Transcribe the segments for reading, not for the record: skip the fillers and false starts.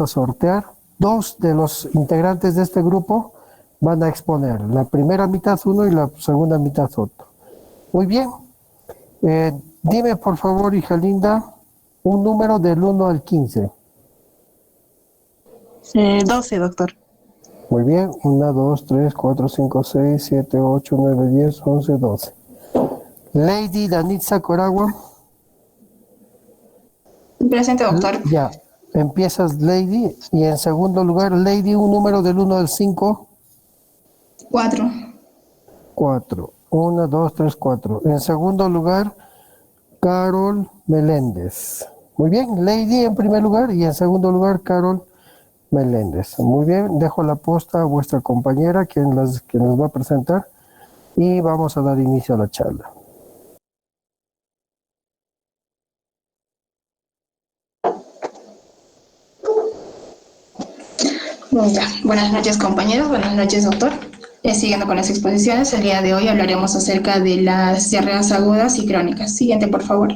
a sortear. Dos de los integrantes de este grupo van a exponer la primera mitad uno y la segunda mitad otro. Muy bien. Dime, por favor, hija linda, un número del 1 al 15. 12, doctor. Muy bien. 1, 2, 3, 4, 5, 6, 7, 8, 9, 10, 11, 12. Lady Danitza Coragua. Presente, doctor. Ya. Empiezas, Lady. Y en segundo lugar, Lady, un número del 1 al 5. 4. 4. 1, 2, 3, 4. En segundo lugar, Carol Meléndez. Muy bien, Lady en primer lugar y en segundo lugar, Carol Meléndez. Muy bien, dejo la posta a vuestra compañera, quien nos va a presentar, y vamos a dar inicio a la charla. Ya. Buenas noches, compañeros. Buenas noches, doctor. Siguiendo con las exposiciones, el día de hoy hablaremos acerca de las diarreas agudas y crónicas. Siguiente, por favor.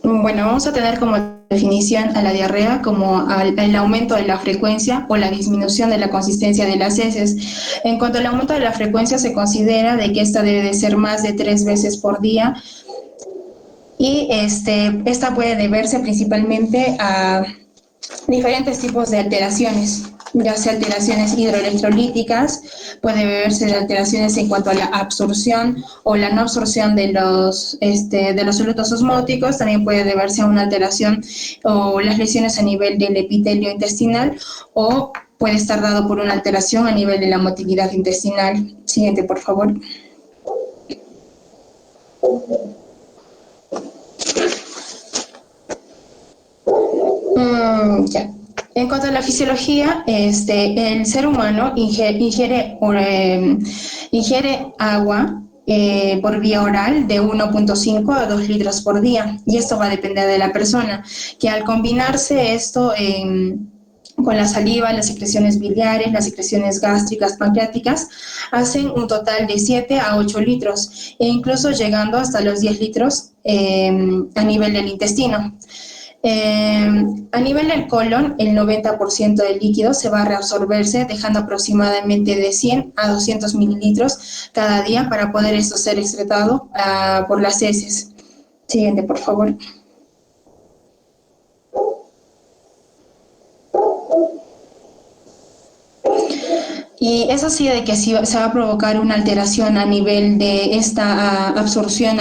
Bueno, vamos a tener como definición a la diarrea como el aumento de la frecuencia o la disminución de la consistencia de las heces. En cuanto al aumento de la frecuencia, se considera de que esta debe de ser más de 3 veces por día y esta puede deberse principalmente a diferentes tipos de alteraciones, ya sea alteraciones hidroelectrolíticas, puede verse de alteraciones en cuanto a la absorción o la no absorción de los solutos osmóticos, también puede deberse a una alteración o las lesiones a nivel del epitelio intestinal o puede estar dado por una alteración a nivel de la motilidad intestinal. Siguiente, por favor. Ya. En cuanto a la fisiología, el ser humano ingiere agua por vía oral de 1.5 a 2 litros por día, y esto va a depender de la persona, que al combinarse esto con la saliva, las secreciones biliares, las secreciones gástricas, pancreáticas, hacen un total de 7 a 8 litros, e incluso llegando hasta los 10 litros a nivel del intestino. A nivel del colon, el 90% del líquido se va a reabsorberse, dejando aproximadamente de 100 a 200 mililitros cada día para poder esto ser excretado por las heces. Siguiente, por favor. Y eso sí, de que sí se va a provocar una alteración a nivel de esta absorción,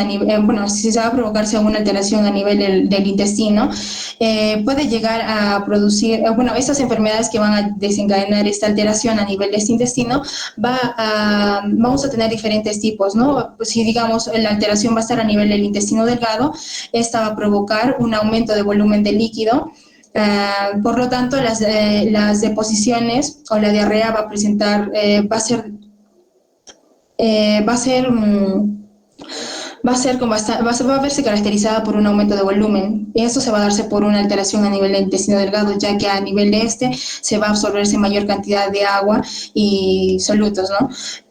si se va a provocarse una alteración a nivel del intestino, puede llegar a producir, estas enfermedades que van a desencadenar esta alteración a nivel de este intestino, vamos a tener diferentes tipos, ¿no? Pues si digamos la alteración va a estar a nivel del intestino delgado, esta va a provocar un aumento de volumen de líquido. Por lo tanto, las deposiciones o la diarrea va a presentar, va a verse caracterizada por un aumento de volumen. Y esto se va a darse por una alteración a nivel del intestino delgado, ya que a nivel de se va a absorberse mayor cantidad de agua y solutos, ¿no?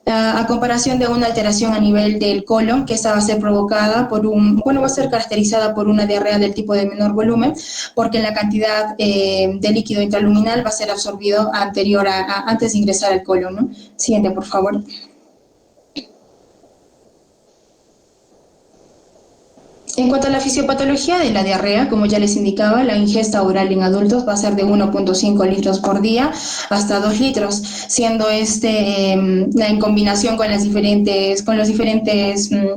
A comparación de una alteración a nivel del colon, que esta va a ser provocada va a ser caracterizada por una diarrea del tipo de menor volumen, porque la cantidad de líquido intraluminal va a ser absorbido antes de ingresar al colon, ¿no? Siguiente, por favor. En cuanto a la fisiopatología de la diarrea, como ya les indicaba, la ingesta oral en adultos va a ser de 1.5 litros por día hasta 2 litros, siendo en combinación con las diferentes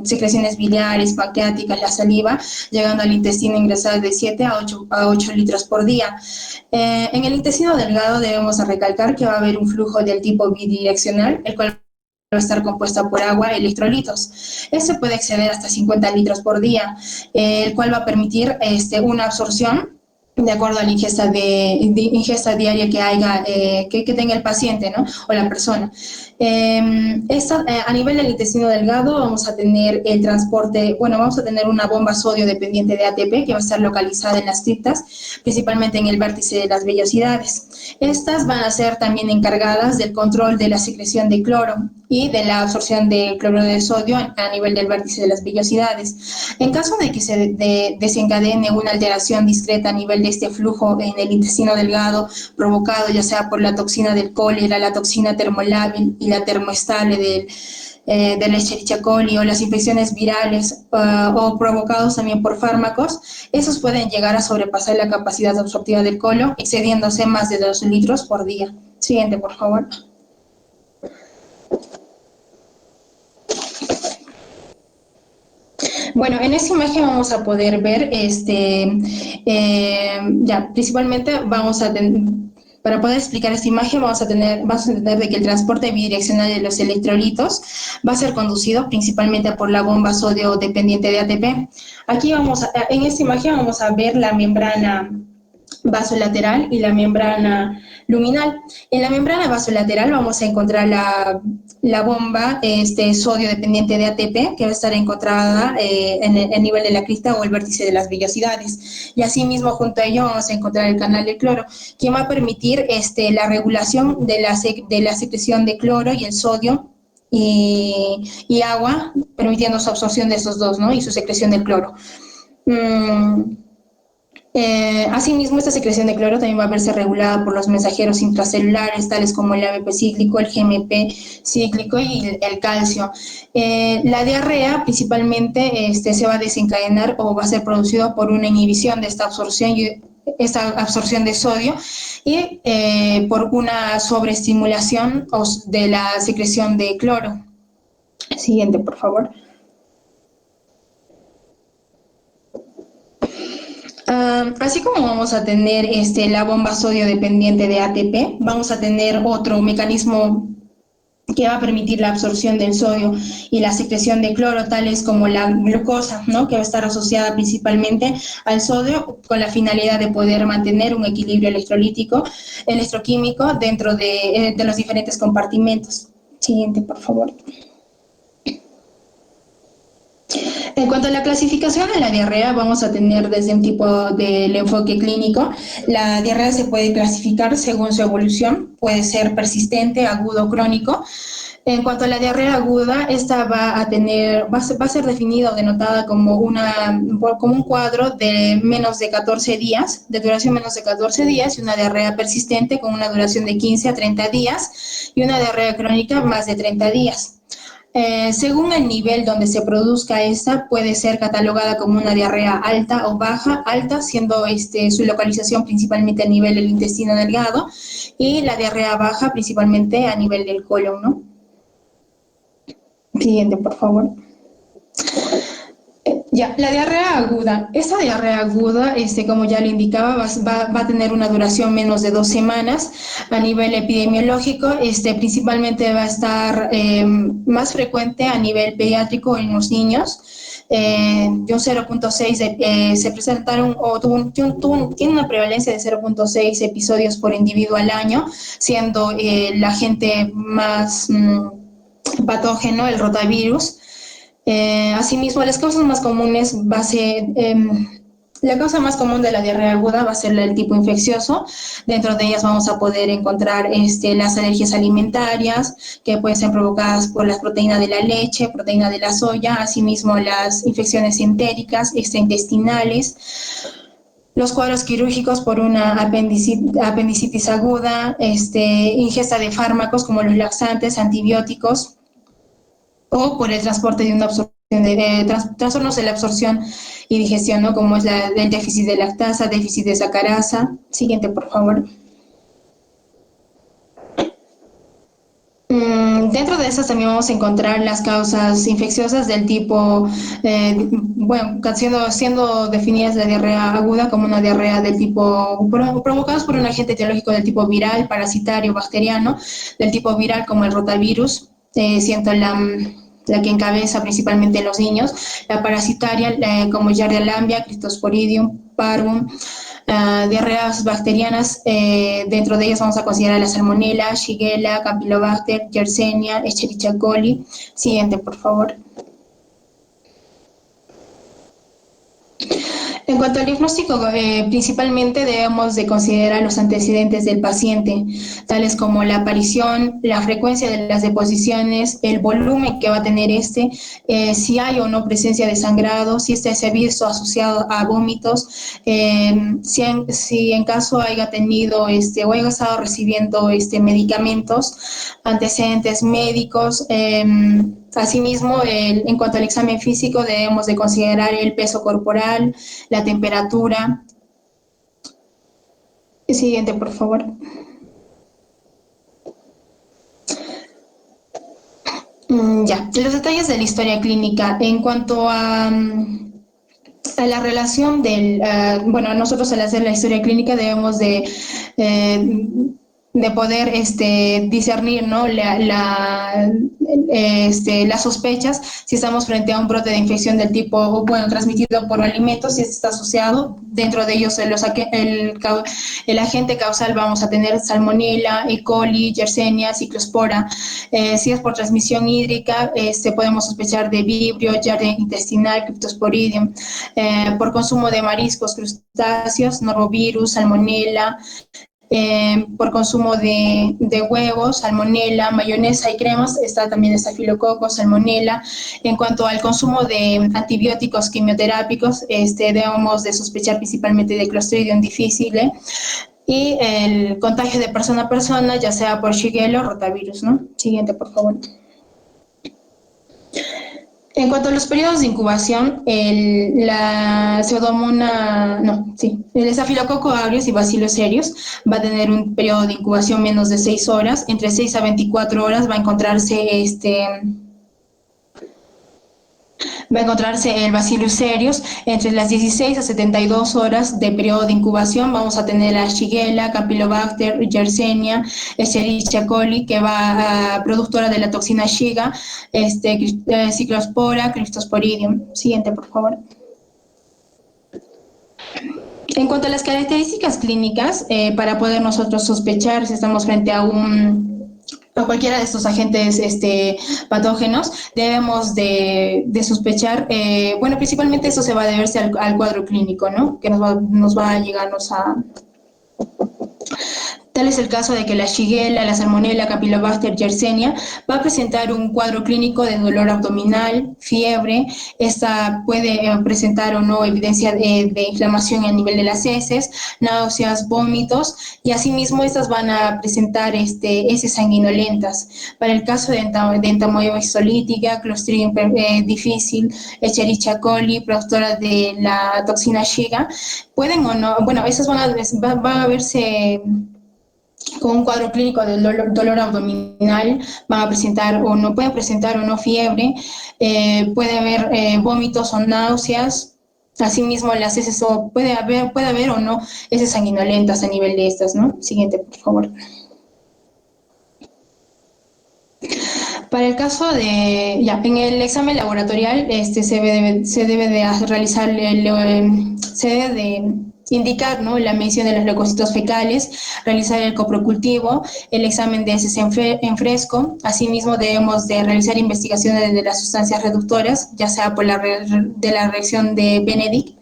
secreciones biliares, pancreáticas, la saliva, llegando al intestino ingresado de 7 a 8 litros por día. En el intestino delgado debemos recalcar que va a haber un flujo del tipo bidireccional, el cual va a estar compuesta por agua y electrolitos. Este puede exceder hasta 50 litros por día, el cual va a permitir una absorción de acuerdo a la ingesta diaria que tenga el paciente, ¿no? O la persona. A nivel del intestino delgado vamos a tener el transporte, vamos a tener una bomba sodio dependiente de ATP que va a estar localizada en las criptas, principalmente en el vértice de las vellosidades. Estas van a ser también encargadas del control de la secreción de cloro, y de la absorción de cloruro de sodio a nivel del vértice de las vellosidades. En caso de que se desencadene una alteración discreta a nivel de este flujo en el intestino delgado, provocado ya sea por la toxina del cólera, la toxina termolábil y la termoestable del Escherichia coli o las infecciones virales o provocados también por fármacos, esos pueden llegar a sobrepasar la capacidad absortiva del colon, excediéndose más de 2 litros por día. Siguiente, por favor. Bueno, en esta imagen vamos a poder ver, ya, principalmente vamos a tener, para poder explicar esta imagen vamos a entender de que el transporte bidireccional de los electrolitos va a ser conducido principalmente por la bomba sodio dependiente de ATP. Aquí en esta imagen vamos a ver la membrana vasolateral y la membrana luminal. En la membrana vasolateral vamos a encontrar la bomba sodio dependiente de ATP, que va a estar encontrada en el nivel de la crista o el vértice de las vellosidades. Y asimismo, junto a ello, vamos a encontrar el canal de cloro, que va a permitir la regulación de la secreción de cloro y el sodio y agua, permitiendo su absorción de esos dos, ¿no? Y su secreción del cloro. Asimismo, esta secreción de cloro también va a verse regulada por los mensajeros intracelulares, tales como el ABP cíclico, el GMP cíclico y el calcio. La diarrea principalmente se va a desencadenar o va a ser producido por una inhibición de esta absorción de sodio y por una sobreestimulación de la secreción de cloro. Siguiente, por favor. Así como vamos a tener la bomba sodio dependiente de ATP, vamos a tener otro mecanismo que va a permitir la absorción del sodio y la secreción de cloro, tales como la glucosa, ¿no? Que va a estar asociada principalmente al sodio con la finalidad de poder mantener un equilibrio electroquímico dentro de los diferentes compartimentos. Siguiente, por favor. En cuanto a la clasificación de la diarrea, vamos a tener desde un tipo del enfoque clínico. La diarrea se puede clasificar según su evolución, puede ser persistente, agudo o crónico. En cuanto a la diarrea aguda, esta va a ser definida o denotada como un cuadro de menos de 14 días, de duración menos de 14 días, y una diarrea persistente con una duración de 15 a 30 días, y una diarrea crónica más de 30 días. Según el nivel donde se produzca esta, puede ser catalogada como una diarrea alta o baja, alta siendo su localización principalmente a nivel del intestino delgado y la diarrea baja principalmente a nivel del colon, ¿no? Siguiente, por favor. Ya, la diarrea aguda. Esta diarrea aguda, como ya le indicaba, va a tener una duración menos de 2 semanas. A nivel epidemiológico, principalmente va a estar más frecuente a nivel pediátrico en los niños. De un 0.6 se presentaron o tiene una prevalencia de 0.6 episodios por individuo al año, siendo el agente más patógeno el rotavirus. Asimismo, las causas más comunes la causa más común de la diarrea aguda va a ser el tipo infeccioso. Dentro de ellas vamos a poder encontrar las alergias alimentarias, que pueden ser provocadas por las proteínas de la leche, proteína de la soya, asimismo las infecciones entéricas, extraintestinales, los cuadros quirúrgicos por una apendicitis aguda, ingesta de fármacos como los laxantes, antibióticos, o por el transporte de una absorción trastornos de la absorción y digestión, ¿no? Como es el déficit de lactasa, déficit de sacarasa. Siguiente, por favor. Dentro de esas también vamos a encontrar las causas infecciosas del tipo, siendo definidas la diarrea aguda como una diarrea del tipo, provocadas por un agente etiológico del tipo viral, parasitario, bacteriano, del tipo viral como el rotavirus, siendo la que encabeza principalmente en los niños, la parasitaria como Giardia lambia, Cryptosporidium, Parvum, diarreas bacterianas, dentro de ellas vamos a considerar la Salmonella, Shigella, Campylobacter, Yersinia, Escherichia coli. Siguiente, por favor. En cuanto al diagnóstico, principalmente debemos de considerar los antecedentes del paciente, tales como la aparición, la frecuencia de las deposiciones, el volumen que va a tener si hay o no presencia de sangrado, si este se ha visto asociado a vómitos, si en caso haya tenido o haya estado recibiendo medicamentos, antecedentes médicos. Asimismo, en cuanto al examen físico, debemos de considerar el peso corporal, la temperatura. Siguiente, por favor. Ya, los detalles de la historia clínica. En cuanto a la relación bueno, nosotros al hacer la historia clínica debemos de poder discernir, ¿no? Las sospechas si estamos frente a un brote de infección del tipo, bueno, transmitido por alimentos, si está asociado, dentro de ellos el agente causal vamos a tener salmonella, E. coli, Yersinia, ciclospora. Si es por transmisión hídrica, podemos sospechar de vibrio, Giardia intestinal, Cryptosporidium. Por consumo de mariscos, crustáceos, norovirus, salmonella. Por consumo de huevos, salmonella, mayonesa y cremas, está también estafilococo, salmonella. En cuanto al consumo de antibióticos quimioterápicos, debemos de sospechar principalmente de Clostridium difficile y el contagio de persona a persona, ya sea por Shigella o rotavirus, ¿no? Siguiente, por favor. En cuanto a los periodos de incubación, el Staphylococcus aureus y Bacillus cereus va a tener un periodo de incubación menos de 6 horas. Entre 6 a 24 horas va a encontrarse el Bacillus cereus. Entre las 16 a 72 horas de periodo de incubación vamos a tener la Shigella, Campylobacter, Yersinia, Escherichia coli, que va productora de la toxina Shiga, Ciclospora, Cryptosporidium. Siguiente, por favor. En cuanto a las características clínicas, para poder nosotros sospechar si estamos frente a cualquiera de estos agentes patógenos, debemos de sospechar, bueno, principalmente eso se va a deberse al cuadro clínico, ¿no? Que nos va a llegarnos a... Tal es el caso de que la Shigella, la Salmonella, Campylobacter, Yersinia va a presentar un cuadro clínico de dolor abdominal, fiebre. Esta puede presentar o no evidencia de inflamación a nivel de las heces, náuseas, vómitos, y asimismo estas van a presentar heces sanguinolentas. Para el caso de entamoeba histolítica, Clostridium difficile, Escherichia coli, productora de la toxina Shiga, pueden o no, bueno, esas van a verse con un cuadro clínico de dolor abdominal, pueden presentar o no fiebre, puede haber vómitos o náuseas. Asimismo, las heces puede haber o no heces sanguinolentas a nivel de estas, ¿no? Siguiente, por favor. Para el caso en el examen laboratorial, se debe de realizar, se debe de indicar, ¿no?, la medición de los leucocitos fecales, realizar el coprocultivo, el examen de heces en fresco. Asimismo, debemos de realizar investigaciones de las sustancias reductoras, ya sea por la reacción de Benedict,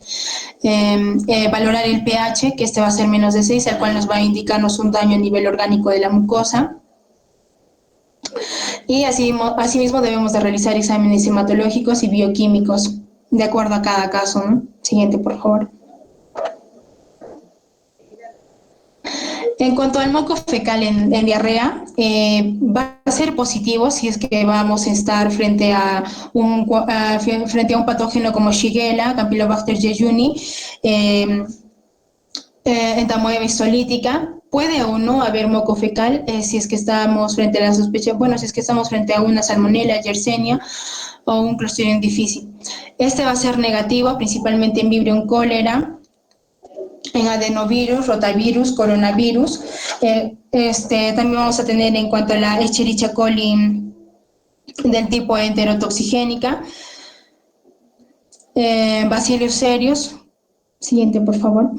valorar el pH, que va a ser menos de 6, el cual nos va a indicarnos un daño a nivel orgánico de la mucosa. Y asimismo debemos de realizar exámenes hematológicos y bioquímicos, de acuerdo a cada caso, ¿no? Siguiente, por favor. En cuanto al moco fecal en diarrea, va a ser positivo si es que vamos a estar frente a un patógeno como Shigella, Campylobacter jejuni, entamoeba histolítica. Puede o no haber moco fecal si es que estamos frente a la sospecha, bueno, si es que estamos frente a una salmonella, Yersinia o un Clostridium difficile. Va a ser negativo, principalmente en Vibrio cólera, en adenovirus, rotavirus, coronavirus. También vamos a tener, en cuanto a la Escherichia coli del tipo enterotoxigénica, Bacillus cereus. Siguiente, por favor.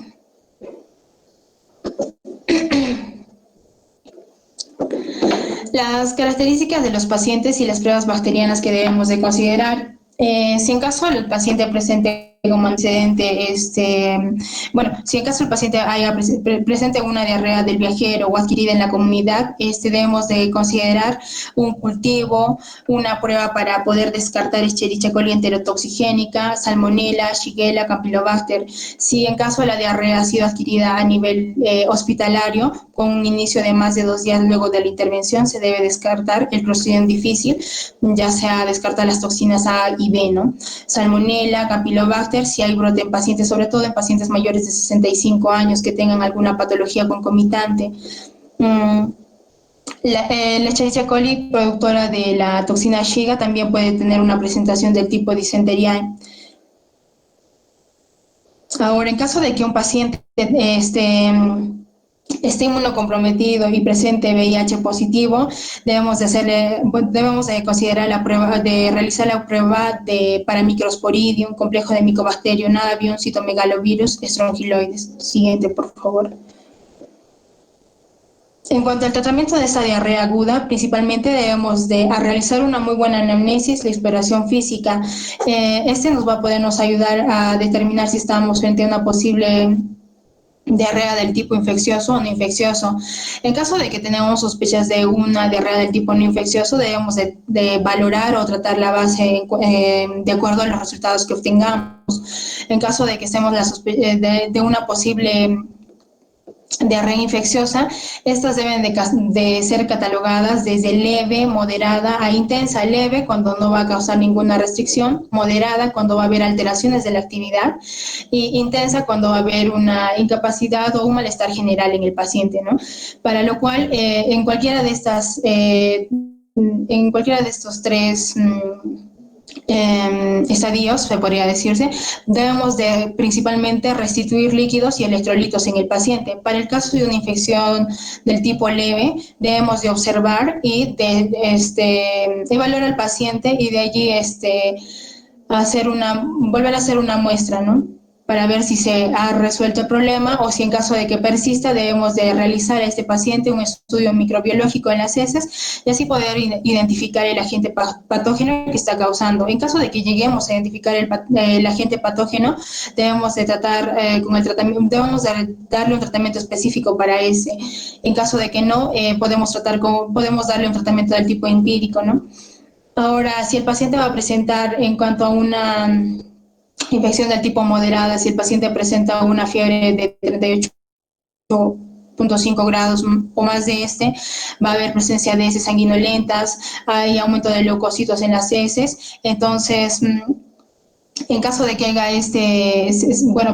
Las características de los pacientes y las pruebas bacterianas que debemos de considerar. Si en caso el paciente presente como antecedente, bueno, si en caso el paciente haya presente una diarrea del viajero o adquirida en la comunidad, debemos de considerar un cultivo, una prueba para poder descartar Escherichia coli enterotoxigénica, Salmonella, Shigella, Campylobacter. Si en caso la diarrea ha sido adquirida a nivel hospitalario, con un inicio de más de 2 días luego de la intervención, se debe descartar el Clostridium difficile, ya sea descartar las toxinas A y B, ¿no? Salmonella, Campylobacter, si hay brote en pacientes, sobre todo en pacientes mayores de 65 años que tengan alguna patología concomitante. La Escherichia coli, productora de la toxina Shiga, también puede tener una presentación del tipo disenteriae. Ahora, en caso de que un paciente esté inmunocomprometido y presente VIH positivo, debemos de considerar la prueba, de realizar la prueba de Paramicrosporidium, complejo de Mycobacterium avium, citomegalovirus, estrongiloides. Siguiente, por favor. En cuanto al tratamiento de esta diarrea aguda, principalmente debemos de realizar una muy buena anamnesis, la exploración física. Nos va a podernos ayudar a determinar si estamos frente a una posible diarrea del tipo infeccioso o no infeccioso. En caso de que tenemos sospechas de una diarrea del tipo no infeccioso, debemos de valorar o tratar la base de acuerdo a los resultados que obtengamos. En caso de que estemos de una posible diarrea infecciosa, estas deben de ser catalogadas desde leve, moderada a intensa. Leve cuando no va a causar ninguna restricción, moderada cuando va a haber alteraciones de la actividad y intensa cuando va a haber una incapacidad o un malestar general en el paciente, ¿no? Para lo cual, en cualquiera de estos tres estadios, se podría decirse, debemos de principalmente restituir líquidos y electrolitos en el paciente. Para el caso de una infección del tipo leve, debemos de observar y de evaluar al paciente y de allí volver a hacer una muestra, ¿no? Para ver si se ha resuelto el problema o si en caso de que persista debemos de realizar a este paciente un estudio microbiológico en las heces y así poder identificar el agente patógeno que está causando. En caso de que lleguemos a identificar el agente patógeno, debemos de tratar con el tratamiento, debemos de darle un tratamiento específico para ese. En caso de que no, podemos darle un tratamiento del tipo empírico, ¿no? Ahora, si el paciente va a presentar en cuanto a una infección del tipo moderada, si el paciente presenta una fiebre de 38.5 grados o más va a haber presencia de heces sanguinolentas, hay aumento de leucocitos en las heces, entonces en caso de que haya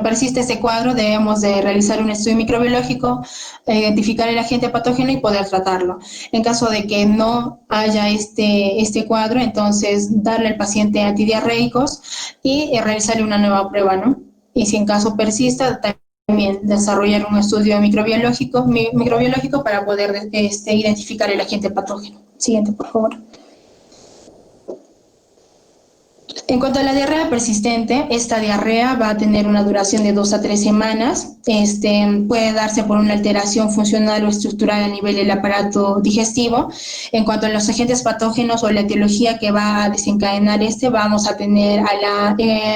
persiste este cuadro, debemos de realizar un estudio microbiológico, identificar el agente patógeno y poder tratarlo. En caso de que no haya este cuadro, entonces darle al paciente antidiarreicos y realizarle una nueva prueba, ¿no? Y si en caso persista, también desarrollar un estudio microbiológico para poder identificar el agente patógeno. Siguiente, por favor. En cuanto a la diarrea persistente, esta diarrea va a tener una duración de 2 a 3 semanas. Puede darse por una alteración funcional o estructural a nivel del aparato digestivo. En cuanto a los agentes patógenos o la etiología que va a desencadenar vamos a tener a la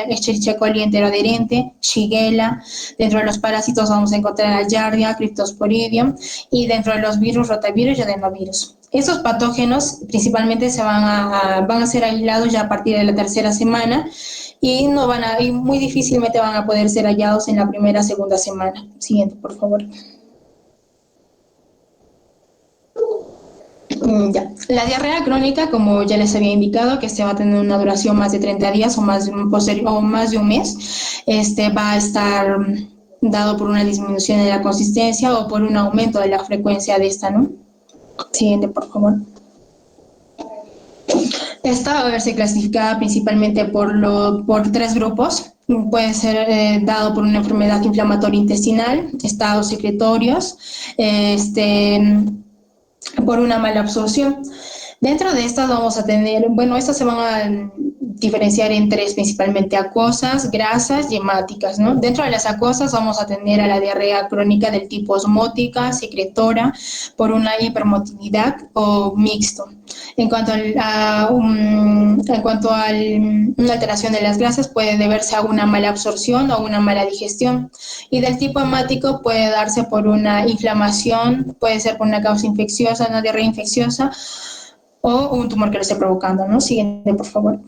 Escherichia coli enteroadherente, Shigella. Dentro de los parásitos vamos a encontrar a Giardia, Cryptosporidium y dentro de los virus, rotavirus y adenovirus. Estos patógenos principalmente van a ser aislados ya a partir de la tercera semana y muy difícilmente van a poder ser hallados en la primera, segunda semana. Siguiente, por favor. Ya. La diarrea crónica, como ya les había indicado, que va a tener una duración más de 30 días o más de un mes, va a estar dado por una disminución de la consistencia o por un aumento de la frecuencia de esta, ¿no? Siguiente, por favor. Esta va a verse clasificada principalmente por 3 grupos. Puede ser dado por una enfermedad inflamatoria intestinal, estados secretorios, por una mala absorción. Dentro de estas vamos a tener, estas diferenciar en tres, principalmente acuosas, grasas y hemáticas, ¿no? Dentro de las acuosas vamos a tener a la diarrea crónica del tipo osmótica, secretora, por una hipermotilidad o mixto. En cuanto a una alteración de las grasas, puede deberse a una mala absorción o una mala digestión. Y del tipo hemático puede darse por una inflamación, puede ser por una causa infecciosa, una diarrea infecciosa o un tumor que lo esté provocando, ¿no? Siguiente, por favor.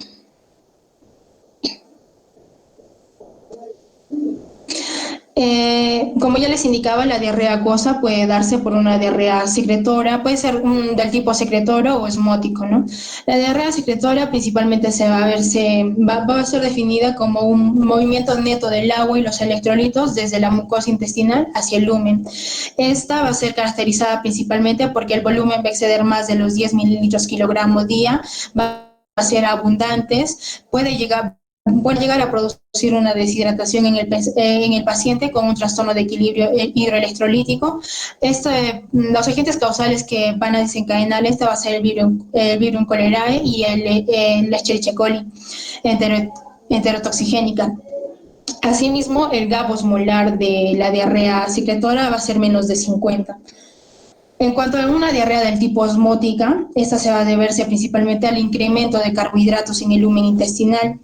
Como ya les indicaba, la diarrea acuosa puede darse por una diarrea secretora, puede ser del tipo secretora o osmótico, ¿no? La diarrea secretora principalmente va a ser definida como un movimiento neto del agua y los electrolitos desde la mucosa intestinal hacia el lumen. Esta va a ser caracterizada principalmente porque el volumen va a exceder más de los 10 mililitros kilogramo día, va a ser abundantes, puede llegar a producir una deshidratación en el paciente con un trastorno de equilibrio hidroelectrolítico. Los agentes causales que van a desencadenar esta va a ser el Virium cholerae y la Escherichia coli enterotoxigénica. Asimismo, el GAP osmolar de la diarrea secretora va a ser menos de 50. En cuanto a una diarrea del tipo osmótica, esta se va a deberse principalmente al incremento de carbohidratos en el lumen intestinal.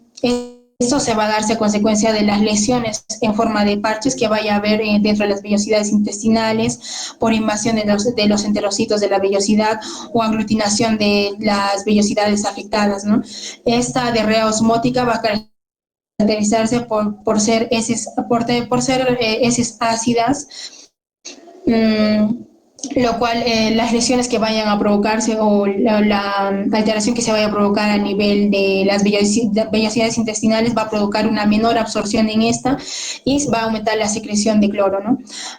Esto se va a darse a consecuencia de las lesiones en forma de parches que vaya a haber dentro de las vellosidades intestinales por invasión de los enterocitos de la vellosidad o aglutinación de las vellosidades afectadas, ¿no? Esta diarrea osmótica va a caracterizarse por ser heces ácidas, lo cual las lesiones que vayan a provocarse o la alteración que se vaya a provocar a nivel de las vellosidades intestinales va a provocar una menor absorción en esta y va a aumentar la secreción de cloro, ¿no?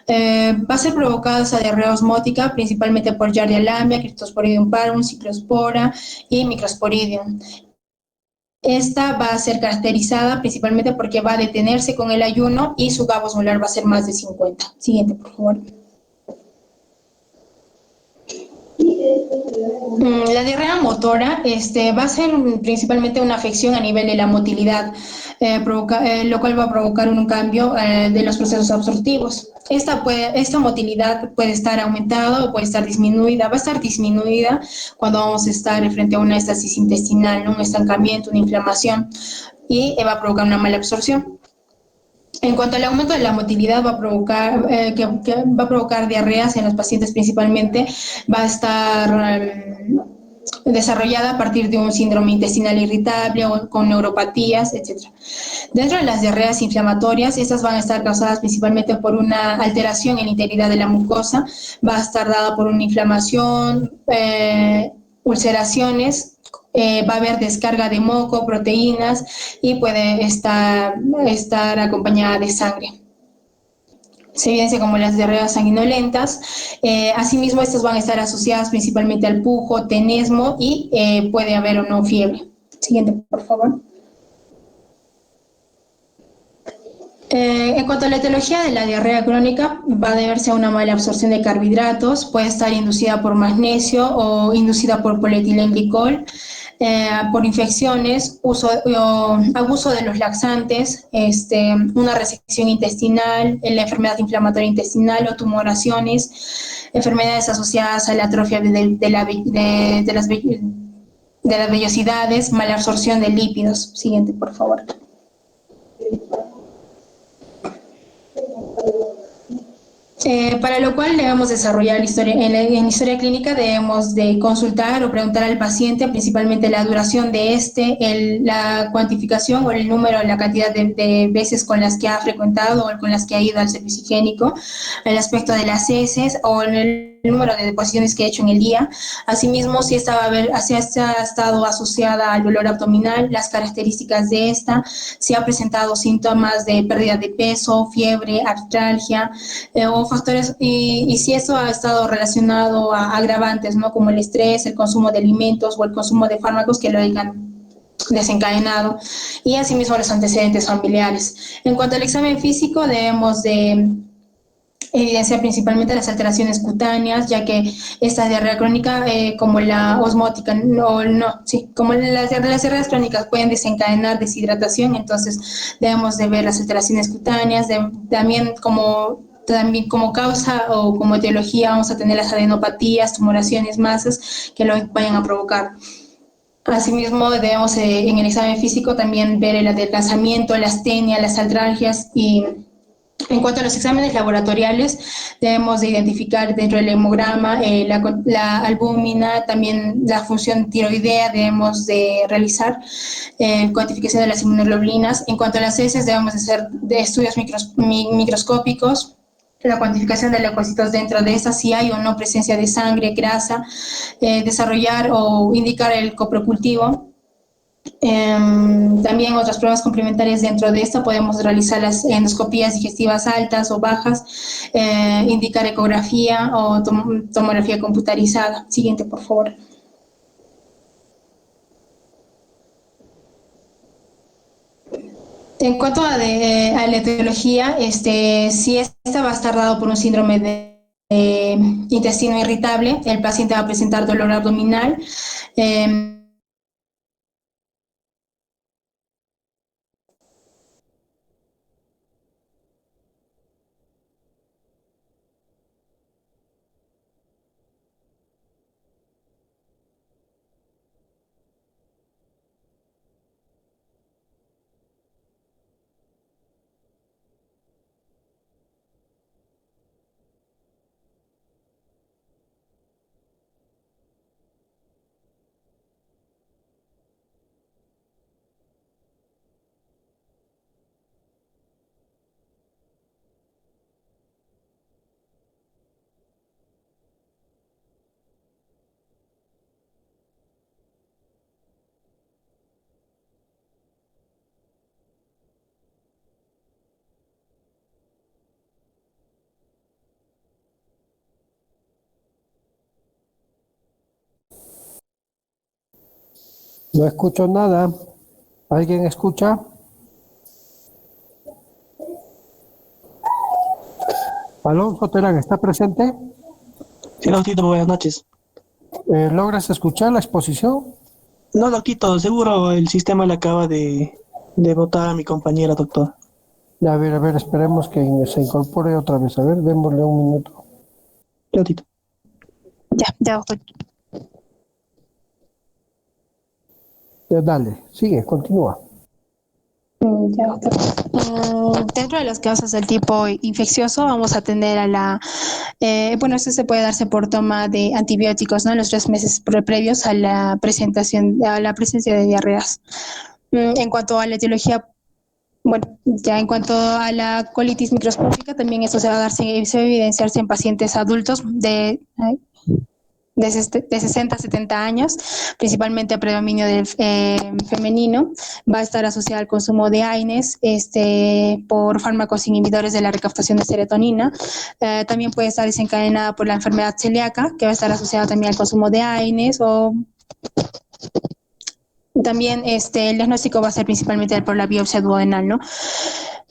Va a ser provocada esa diarrea osmótica principalmente por Giardia lamblia, Cryptosporidium parvum, Cyclospora y Microsporidium. Esta va a ser caracterizada principalmente porque va a detenerse con el ayuno y su GAP osmolar va a ser más de 50. Siguiente, por favor. La diarrea motora va a ser principalmente una afección a nivel de la motilidad, lo cual va a provocar un cambio de los procesos absortivos. Esta motilidad puede estar aumentada o puede estar disminuida. Va a estar disminuida cuando vamos a estar frente a una estasis intestinal, ¿no? Un estancamiento, una inflamación, y va a provocar una mala absorción. En cuanto al aumento de la motilidad, va a provocar diarreas en los pacientes principalmente, va a estar desarrollada a partir de un síndrome intestinal irritable o con neuropatías, etc. Dentro de las diarreas inflamatorias, estas van a estar causadas principalmente por una alteración en la integridad de la mucosa, va a estar dada por una inflamación, ulceraciones, va a haber descarga de moco, proteínas y puede estar acompañada de sangre. Se evidencia como las diarreas sanguinolentas. Asimismo, estas van a estar asociadas principalmente al pujo, tenesmo y puede haber o no fiebre. Siguiente, por favor. En cuanto a la etiología de la diarrea crónica, va a deberse a una mala absorción de carbohidratos, puede estar inducida por magnesio o inducida por polietilenglicol, por infecciones, abuso de los laxantes, una resección intestinal, la enfermedad inflamatoria intestinal o tumoraciones, enfermedades asociadas a la atrofia de las vellosidades, mala absorción de lípidos. Siguiente, por favor. Para lo cual debemos desarrollar en historia clínica debemos de consultar o preguntar al paciente principalmente la duración de la cuantificación o el número, la cantidad de veces con las que ha frecuentado o con las que ha ido al servicio higiénico, el aspecto de las heces o el número de deposiciones que ha hecho en el día. Asimismo, si ha estado asociada al dolor abdominal, las características de esta, si ha presentado síntomas de pérdida de peso, fiebre, artralgia o factores, y si eso ha estado relacionado a agravantes, ¿no? Como el estrés, el consumo de alimentos o el consumo de fármacos que lo hayan desencadenado, y asimismo los antecedentes familiares. En cuanto al examen físico, debemos de evidencia principalmente las alteraciones cutáneas, ya que esta diarrea crónica, como la osmótica, sí, como las diarreas crónicas pueden desencadenar deshidratación, entonces debemos de ver las alteraciones cutáneas, también como causa o como etiología vamos a tener las adenopatías, tumoraciones, masas que lo vayan a provocar. Asimismo, debemos en el examen físico también ver el adelgazamiento, la astenia, las artralgias y en cuanto a los exámenes laboratoriales, debemos de identificar dentro del hemograma la albúmina, también la función tiroidea debemos de realizar, cuantificación de las inmunoglobulinas. En cuanto a las heces, debemos de hacer estudios microscópicos, la cuantificación de leucocitos dentro de estas, si hay o no presencia de sangre, grasa, desarrollar o indicar el coprocultivo. También otras pruebas complementarias dentro de esta podemos realizar las endoscopías digestivas altas o bajas, indicar ecografía o tomografía computarizada. Siguiente, por favor. En cuanto a la etiología, si esta va a estar dado por un síndrome de intestino irritable, el paciente va a presentar dolor abdominal. No escucho nada. ¿Alguien escucha? Alonso Terán, ¿está presente? Sí, doctor, buenas noches. ¿Logras escuchar la exposición? No, doctor, seguro el sistema le acaba de votar a mi compañera, doctor. A ver, esperemos que se incorpore otra vez. A ver, démosle un minuto. Doctor. Ya, doctor. Dale, sigue, continúa. Ya, doctor. Dentro de las causas del tipo infeccioso vamos a tener esto se puede darse por toma de antibióticos, ¿no? En los 3 meses previos a la presencia de diarreas. En cuanto a la etiología, ya en cuanto a la colitis microscópica, también esto se va a evidenciarse en pacientes adultos de 60 a 70 años, principalmente a predominio del femenino. Va a estar asociada al consumo de AINES por fármacos inhibidores de la recaptación de serotonina. También puede estar desencadenada por la enfermedad celíaca, que va a estar asociada también al consumo de AINES o también el diagnóstico va a ser principalmente por la biopsia duodenal, ¿no?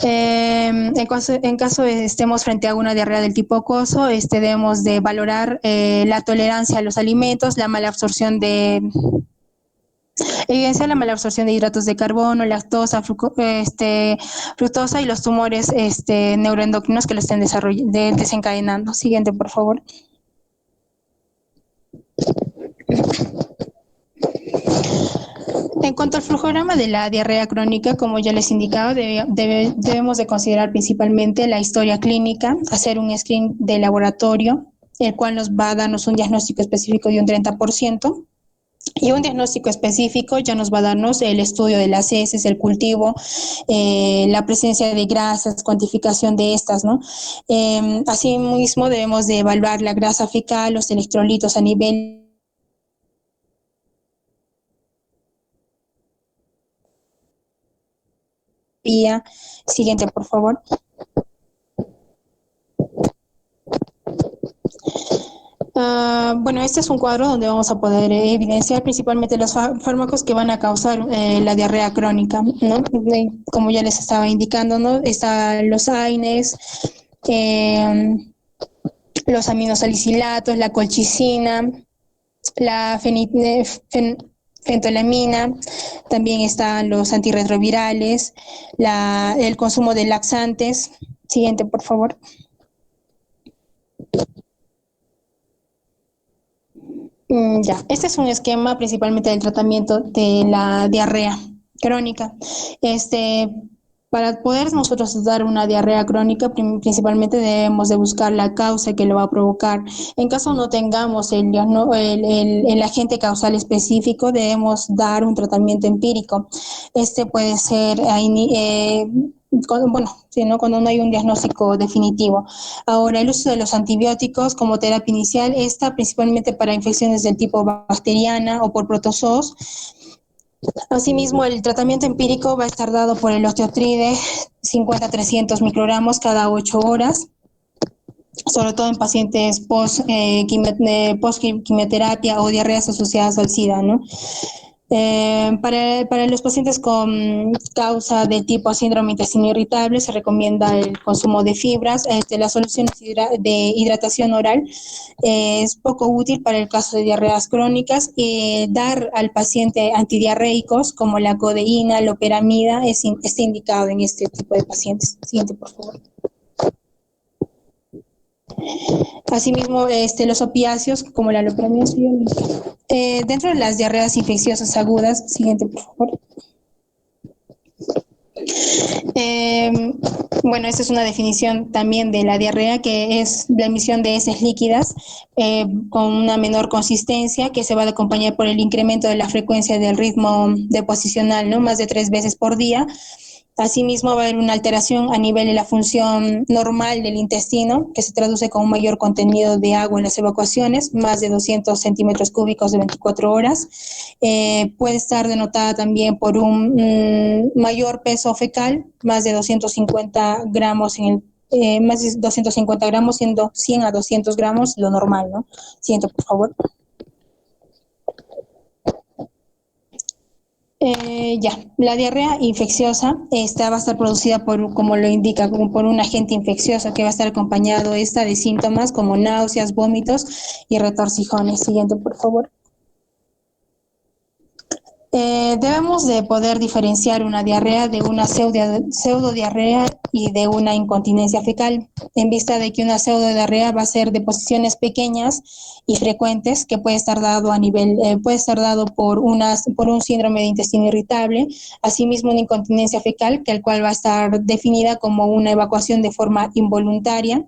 En caso de estemos frente a una diarrea del tipo acoso, debemos de valorar la tolerancia a los alimentos, la mala absorción evidencia la mala absorción de hidratos de carbono, lactosa, fructosa y los tumores neuroendocrinos que lo estén desencadenando. Siguiente, por favor. En cuanto al flujograma de la diarrea crónica, como ya les indicaba, debemos de considerar principalmente la historia clínica, hacer un screen de laboratorio, el cual nos va a darnos un diagnóstico específico de un 30%, y un diagnóstico específico ya nos va a darnos el estudio de las heces, el cultivo, la presencia de grasas, cuantificación de estas, ¿no? Asimismo, debemos de evaluar la grasa fecal, los electrolitos a nivel vía. Siguiente, por favor. Este es un cuadro donde vamos a poder evidenciar principalmente los fármacos que van a causar la diarrea crónica, ¿no? Como ya les estaba indicando, ¿no? Están los AINES, los aminosalicilatos, la colchicina, la fentolamina, también están los antirretrovirales, el consumo de laxantes. Siguiente, por favor. Ya, este es un esquema principalmente del tratamiento de la diarrea crónica. Para poder nosotros dar una diarrea crónica, principalmente debemos de buscar la causa que lo va a provocar. En caso no tengamos el agente causal específico, debemos dar un tratamiento empírico. Este puede ser, cuando no hay un diagnóstico definitivo. Ahora, el uso de los antibióticos como terapia inicial está principalmente para infecciones del tipo bacteriana o por protozoos. Asimismo, el tratamiento empírico va a estar dado por el osteotride 50-300 microgramos cada 8 horas, sobre todo en pacientes post-quimioterapia o diarreas asociadas al SIDA, ¿no? Para los pacientes con causa de tipo síndrome intestino irritable se recomienda el consumo de fibras. Las soluciones de hidratación oral es poco útil para el caso de diarreas crónicas. Dar al paciente antidiarreicos como la codeína, loperamida está indicado en este tipo de pacientes. Siguiente, por favor. Asimismo, los opiáceos, como la loperamida, dentro de las diarreas infecciosas agudas, siguiente, por favor. Bueno, esta es una definición también de la diarrea, que es la emisión de heces líquidas con una menor consistencia, que se va a acompañar por el incremento de la frecuencia del ritmo deposicional, ¿no? Más de 3 veces por día. Asimismo, va a haber una alteración a nivel de la función normal del intestino, que se traduce con un mayor contenido de agua en las evacuaciones, más de 200 centímetros cúbicos de 24 horas. Puede estar denotada también por un mayor peso fecal, más de 250 gramos más de 250 gramos, siendo 100 a 200 gramos lo normal, ¿no? Siguiente, por favor. La diarrea infecciosa va a estar producida como lo indica, como por un agente infeccioso que va a estar acompañado de síntomas como náuseas, vómitos y retorcijones. Siguiente, por favor. Debemos de poder diferenciar una diarrea de una pseudodiarrea y de una incontinencia fecal, en vista de que una pseudodiarrea va a ser de posiciones pequeñas y frecuentes, que puede estar dado por un síndrome de intestino irritable, asimismo una incontinencia fecal, el cual va a estar definida como una evacuación de forma involuntaria.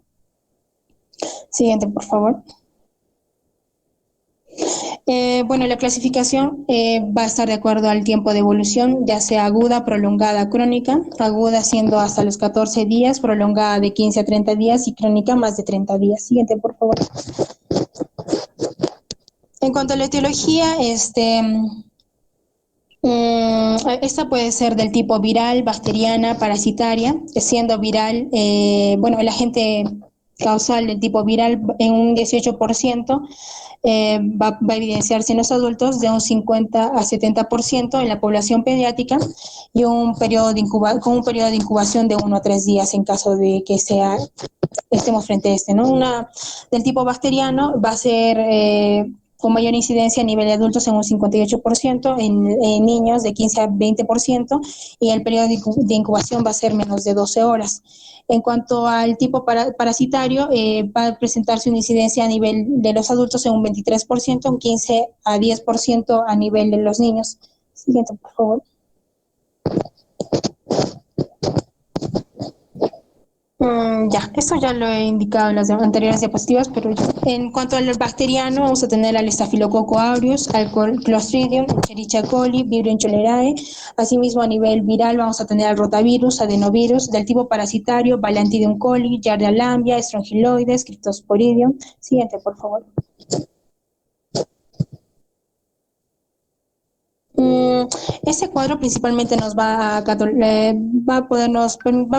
Siguiente, por favor. La clasificación va a estar de acuerdo al tiempo de evolución, ya sea aguda, prolongada, crónica, aguda siendo hasta los 14 días, prolongada de 15 a 30 días y crónica más de 30 días. Siguiente, por favor. En cuanto a la etiología, esta puede ser del tipo viral, bacteriana, parasitaria, siendo viral, el agente causal del tipo viral en un 18%, va a evidenciarse en los adultos, de un 50 a 70% en la población pediátrica, y con un periodo de incubación de 1 a 3 días en caso de que estemos frente a ¿no? Una del tipo bacteriano va a ser con mayor incidencia a nivel de adultos en un 58%, en niños de 15 a 20%, y el periodo de incubación va a ser menos de 12 horas. En cuanto al tipo parasitario, va a presentarse una incidencia a nivel de los adultos en un 23%, un 15 a 10% a nivel de los niños. Siguiente, por favor. Esto ya lo he indicado en las anteriores diapositivas, pero en cuanto al bacteriano, vamos a tener al Staphylococcus aureus, al Clostridium, Escherichia coli, Vibrio cholerae. Asimismo, a nivel viral, vamos a tener al rotavirus, adenovirus, del tipo parasitario, Balantidium coli, Giardia lamblia, Strongyloides, Cryptosporidium. Siguiente, por favor. Este cuadro principalmente nos va a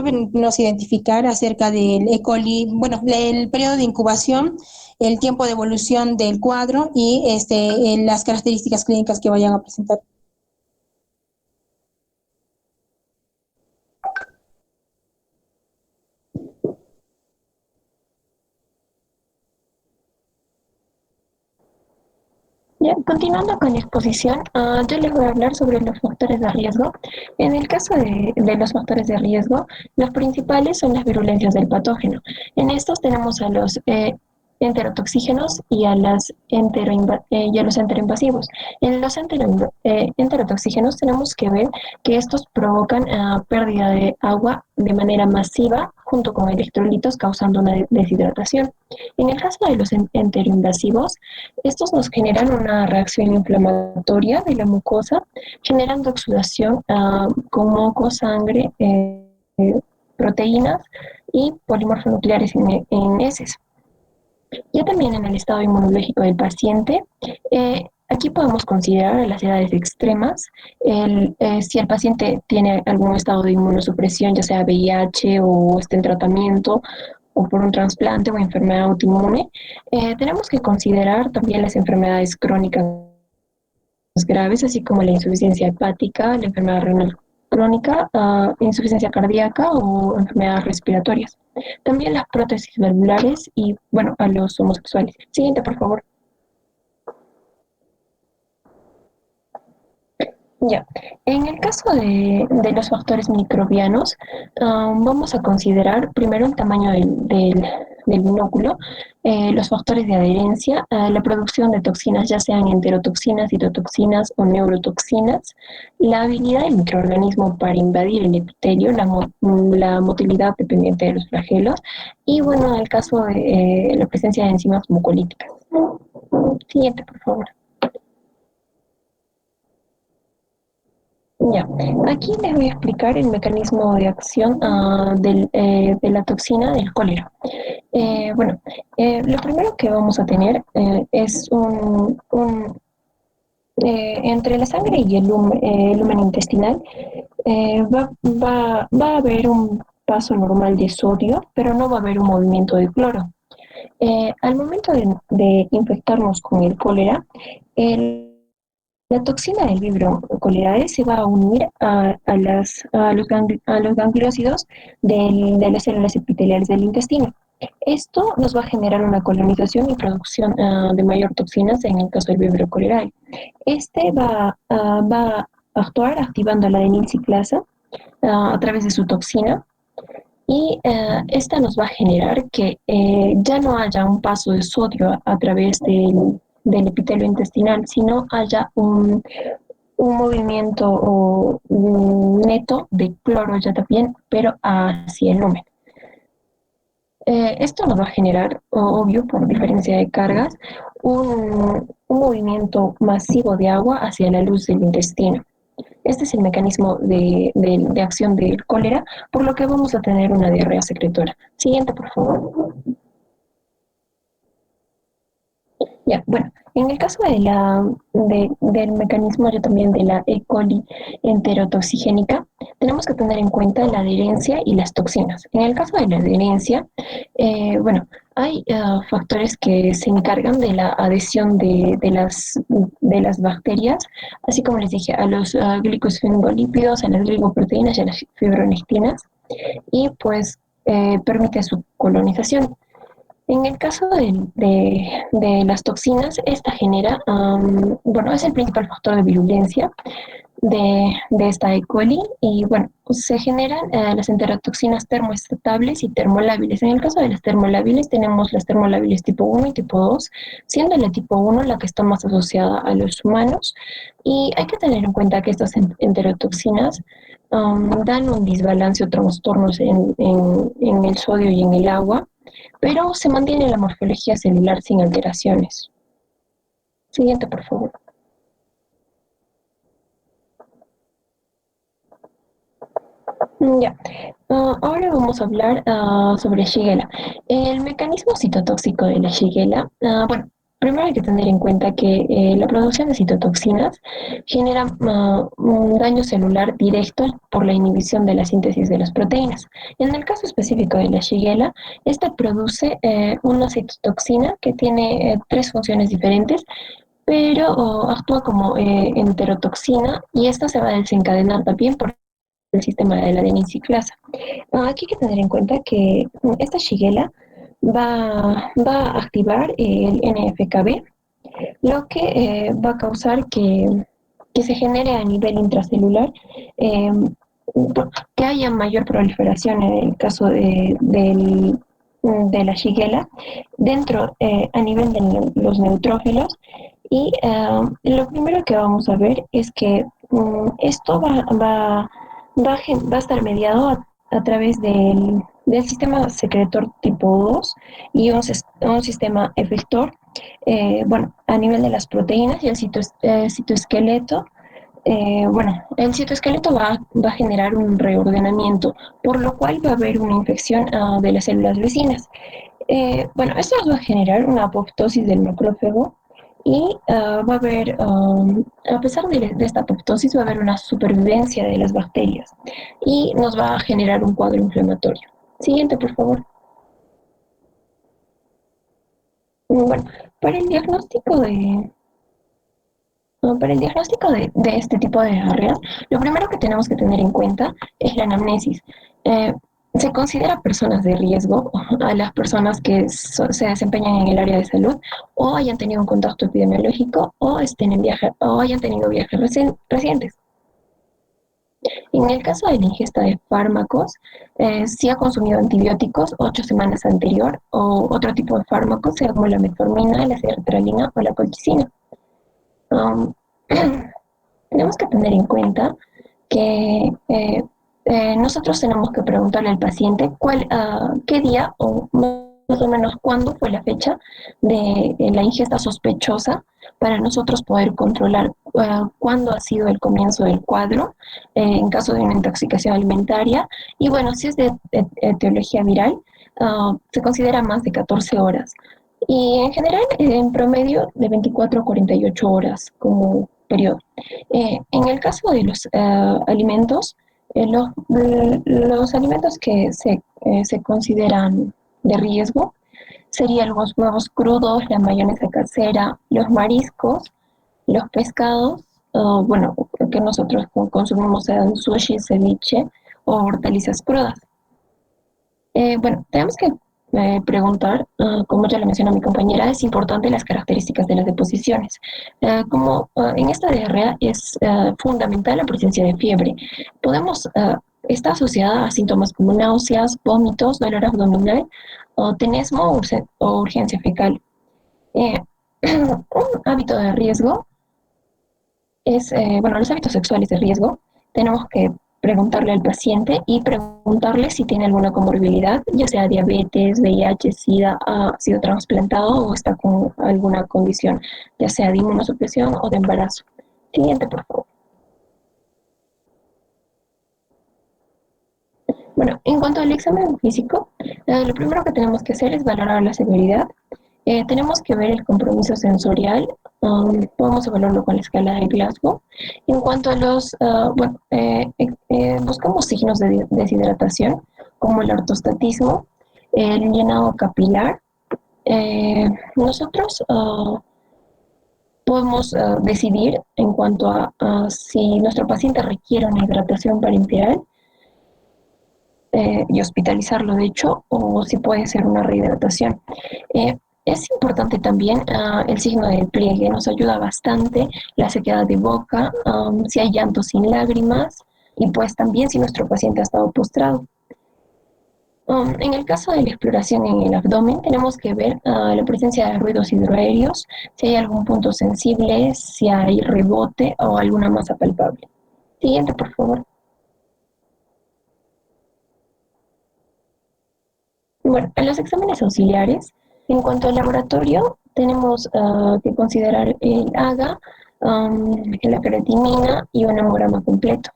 permitirnos identificar acerca del E. coli, el periodo de incubación, el tiempo de evolución del cuadro y las características clínicas que vayan a presentar. Ya, continuando con la exposición, yo les voy a hablar sobre los factores de riesgo. En el caso de los factores de riesgo, los principales son las virulencias del patógeno. En estos tenemos a los enterotoxígenos y y a los enteroinvasivos. En los enterotoxígenos tenemos que ver que estos provocan pérdida de agua de manera masiva junto con electrolitos, causando una deshidratación. En el caso de los enteroinvasivos, estos nos generan una reacción inflamatoria de la mucosa, generando exudación con moco, sangre, proteínas y polímorfonucleares en heces. Ya también en el estado inmunológico del paciente, aquí podemos considerar las edades extremas, si el paciente tiene algún estado de inmunosupresión, ya sea VIH o esté en tratamiento, o por un trasplante o enfermedad autoinmune, tenemos que considerar también las enfermedades crónicas graves, así como la insuficiencia hepática, la enfermedad renal crónica, insuficiencia cardíaca o enfermedades respiratorias. También las prótesis valvulares y, bueno, a los homosexuales. Siguiente, por favor. Ya, en el caso de los factores microbianos, vamos a considerar primero el tamaño del binóculo, los factores de adherencia, la producción de toxinas, ya sean enterotoxinas, citotoxinas o neurotoxinas, la habilidad del microorganismo para invadir el epitelio, la motilidad dependiente de los flagelos y, bueno, en el caso de la presencia de enzimas mucolíticas. Siguiente, por favor. Ya, aquí les voy a explicar el mecanismo de acción de la toxina del cólera. Lo primero que vamos a tener es entre la sangre y el lumen intestinal va a haber un paso normal de sodio, pero no va a haber un movimiento de cloro. Al momento de infectarnos con el cólera, la toxina del Vibrio cholerae se va a unir a los gangliósidos de las células epiteliales del intestino. Esto nos va a generar una colonización y producción de mayor toxinas en el caso del Vibrio cholerae. Este va a actuar activando la adenyl-ciclasa a través de su toxina y esta nos va a generar que ya no haya un paso de sodio a través del epitelio intestinal, sino haya un movimiento neto de cloro ya también, pero hacia el lumen. Esto nos va a generar, obvio, por diferencia de cargas, un movimiento masivo de agua hacia la luz del intestino. Este es el mecanismo de acción del cólera, por lo que vamos a tener una diarrea secretora. Siguiente, por favor. Ya, bueno, en el caso del mecanismo ya también de la E. coli enterotoxigénica, tenemos que tener en cuenta la adherencia y las toxinas. En el caso de la adherencia, hay factores que se encargan de la adhesión de las bacterias, así como les dije, a los glicosfingolípidos, a las glicoproteínas y a las fibronectinas, y pues permite su colonización. En el caso de las toxinas, esta genera, es el principal factor de virulencia de esta E. coli y se generan las enterotoxinas termoestables y termolábiles. En el caso de las termolábiles tenemos las termolábiles tipo 1 y tipo 2, siendo la tipo 1 la que está más asociada a los humanos, y hay que tener en cuenta que estas enterotoxinas dan un desbalance o trastornos en el sodio y en el agua, pero se mantiene la morfología celular sin alteraciones. Siguiente, por favor. Ya, ahora vamos a hablar sobre Shigella. El mecanismo citotóxico de la Shigella, primero hay que tener en cuenta que la producción de citotoxinas genera un daño celular directo por la inhibición de la síntesis de las proteínas. En el caso específico de la Shigella, esta produce una citotoxina que tiene tres funciones diferentes, pero actúa como enterotoxina y esta se va a desencadenar también por el sistema de la adenyl-ciclasa. Aquí hay que tener en cuenta que esta Shigella va a activar el NF-κB, lo que va a causar que se genere a nivel intracelular, eh, que haya mayor proliferación en el caso de la Shigella dentro a nivel de los neutrófilos. Y lo primero que vamos a ver es que esto va a estar mediado a través del sistema secretor tipo 2 y un sistema efector, bueno, a nivel de las proteínas y el citoesqueleto. Bueno, el citoesqueleto va a generar un reordenamiento, por lo cual va a haber una infección de las células vecinas. Bueno, esto va a generar una apoptosis del macrófago y va a haber, a pesar de esta apoptosis, va a haber una supervivencia de las bacterias y nos va a generar un cuadro inflamatorio. Siguiente, por favor. Bueno, para el diagnóstico de este tipo de diarreas, lo primero que tenemos que tener en cuenta es la anamnesis. Se considera personas de riesgo a las personas que se desempeñan en el área de salud o hayan tenido un contacto epidemiológico o estén en viaje o hayan tenido viajes recientes. En el caso de la ingesta de fármacos, si ha consumido antibióticos 8 semanas anterior o otro tipo de fármacos, sea como la metformina, la sertralina o la colchicina. Tenemos que tener en cuenta que nosotros tenemos que preguntarle al paciente qué día o más o menos cuándo fue la fecha de la ingesta sospechosa para nosotros poder controlar cuándo ha sido el comienzo del cuadro en caso de una intoxicación alimentaria. Y bueno, si es de etiología viral, se considera más de 14 horas. Y en general, en promedio, de 24 a 48 horas como periodo. En el caso de los alimentos, los alimentos que se consideran de riesgo serían los huevos crudos, la mayonesa casera, los mariscos, los pescados, bueno, que nosotros consumimos en sushi, ceviche o hortalizas crudas. Bueno, tenemos que preguntar, como ya lo mencionó mi compañera, es importante las características de las deposiciones. Como en esta diarrea es fundamental la presencia de fiebre. Está asociada a síntomas como náuseas, vómitos, dolor abdominal, o tenesmo o urgencia fecal. Un hábito de riesgo es, bueno, los hábitos sexuales de riesgo, tenemos que preguntarle al paciente y preguntarle si tiene alguna comorbilidad, ya sea diabetes, VIH, SIDA, ha sido trasplantado o está con alguna condición, ya sea de inmunosupresión o de embarazo. Siguiente, por favor. Bueno, en cuanto al examen físico, lo primero que tenemos que hacer es valorar la severidad. Tenemos que ver el compromiso sensorial, podemos evaluarlo con la escala de Glasgow. En cuanto a bueno, buscamos signos de deshidratación, como el ortostatismo, el llenado capilar. Nosotros podemos decidir en cuanto a si nuestro paciente requiere una hidratación parenteral y hospitalizarlo, de hecho, o si puede ser una rehidratación. Es importante también el signo del pliegue, nos ayuda bastante la sequedad de boca, si hay llanto sin lágrimas y pues también si nuestro paciente ha estado postrado. En el caso de la exploración en el abdomen, tenemos que ver la presencia de ruidos hidroaéreos, si hay algún punto sensible, si hay rebote o alguna masa palpable. Siguiente, por favor. Bueno, en los exámenes auxiliares, en cuanto al laboratorio, tenemos que considerar el AGA, la creatinina y un hemograma completo.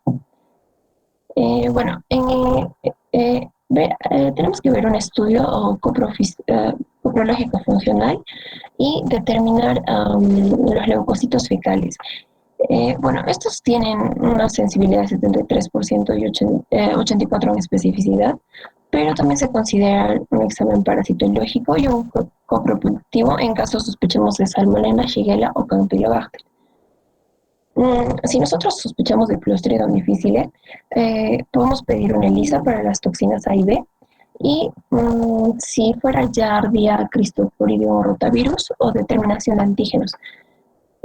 Bueno, tenemos que ver un estudio coprológico funcional y determinar los leucocitos fecales. Bueno, estos tienen una sensibilidad de 73% y 84% en especificidad, pero también se considera un examen parasitológico y un copropulsivo en caso sospechemos de Salmonella, Shigella o Campylobacter. Si nosotros sospechamos de Clostridium difficile, podemos pedir una ELISA para las toxinas A y B, y si fuera Giardia, Cristoforidium o rotavirus o determinación de antígenos.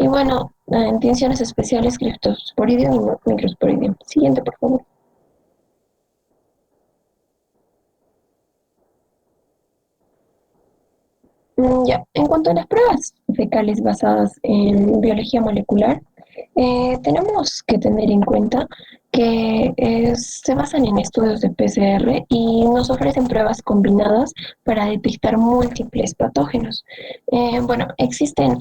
Y bueno, en tensiones especiales, criptosporidium y microsporidium. Siguiente, por favor. Ya, en cuanto a las pruebas fecales basadas en biología molecular, tenemos que tener en cuenta que se basan en estudios de PCR y nos ofrecen pruebas combinadas para detectar múltiples patógenos. Bueno, existen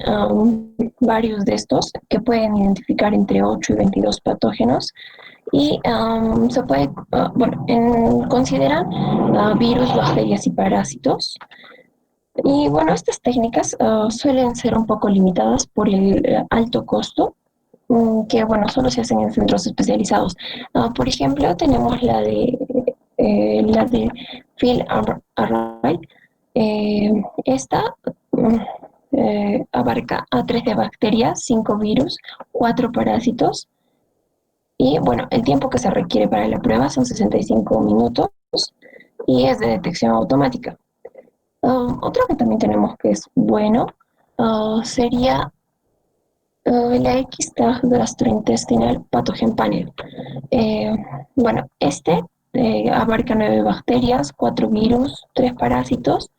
varios de estos que pueden identificar entre 8 y 22 patógenos y se puede, bueno, consideran virus, bacterias y parásitos. Y bueno, estas técnicas suelen ser un poco limitadas por el alto costo, que bueno, solo se hacen en centros especializados. Por ejemplo, tenemos la de Phil Array. Esta abarca a 13 bacterias, 5 virus, 4 parásitos. Y bueno, el tiempo que se requiere para la prueba son 65 minutos y es de detección automática. Otro que también tenemos que es bueno sería la X-Tag Gastrointestinal Pathogen Panel. Eh, bueno, este abarca 9 bacterias, 4 virus, 3 parásitos,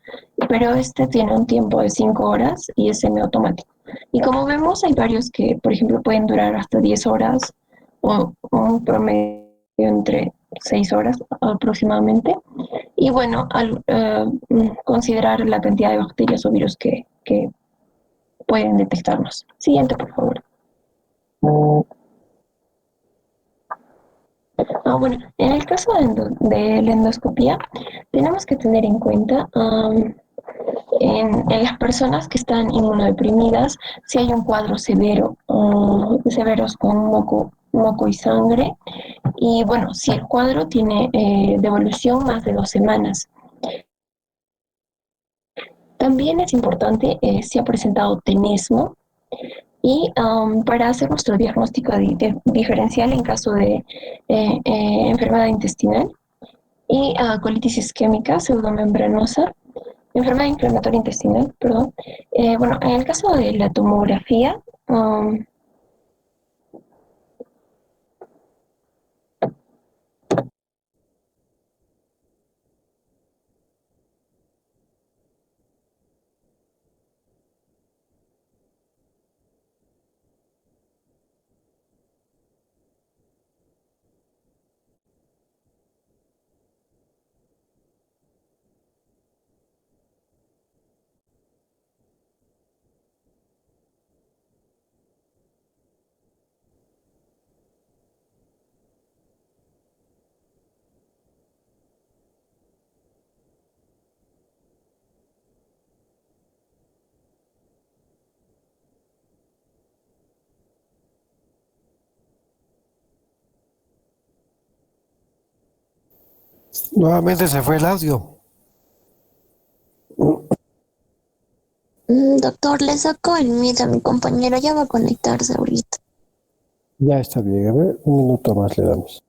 pero este tiene un tiempo de 5 horas y es semiautomático. Y como vemos, hay varios que, por ejemplo, pueden durar hasta 10 horas o un promedio entre 6 horas aproximadamente. Y bueno, al considerar la cantidad de bacterias o virus que pueden detectarnos. Siguiente, por favor. Bueno, en el caso de la endoscopía, tenemos que tener en cuenta en las personas que están inmunodeprimidas, si hay un cuadro severo, severos con moco y sangre, y bueno, si el cuadro tiene devolución más de 2 semanas. También es importante si ha presentado tenesmo y para hacer nuestro diagnóstico diferencial en caso de enfermedad intestinal y colitis isquémica pseudomembranosa, enfermedad inflamatoria intestinal, perdón. Bueno, en el caso de la tomografía, Nuevamente se fue el audio. Doctor, le sacó el mute a mi compañero, ya va a conectarse ahorita. Ya está bien, a ver, un minuto más le damos.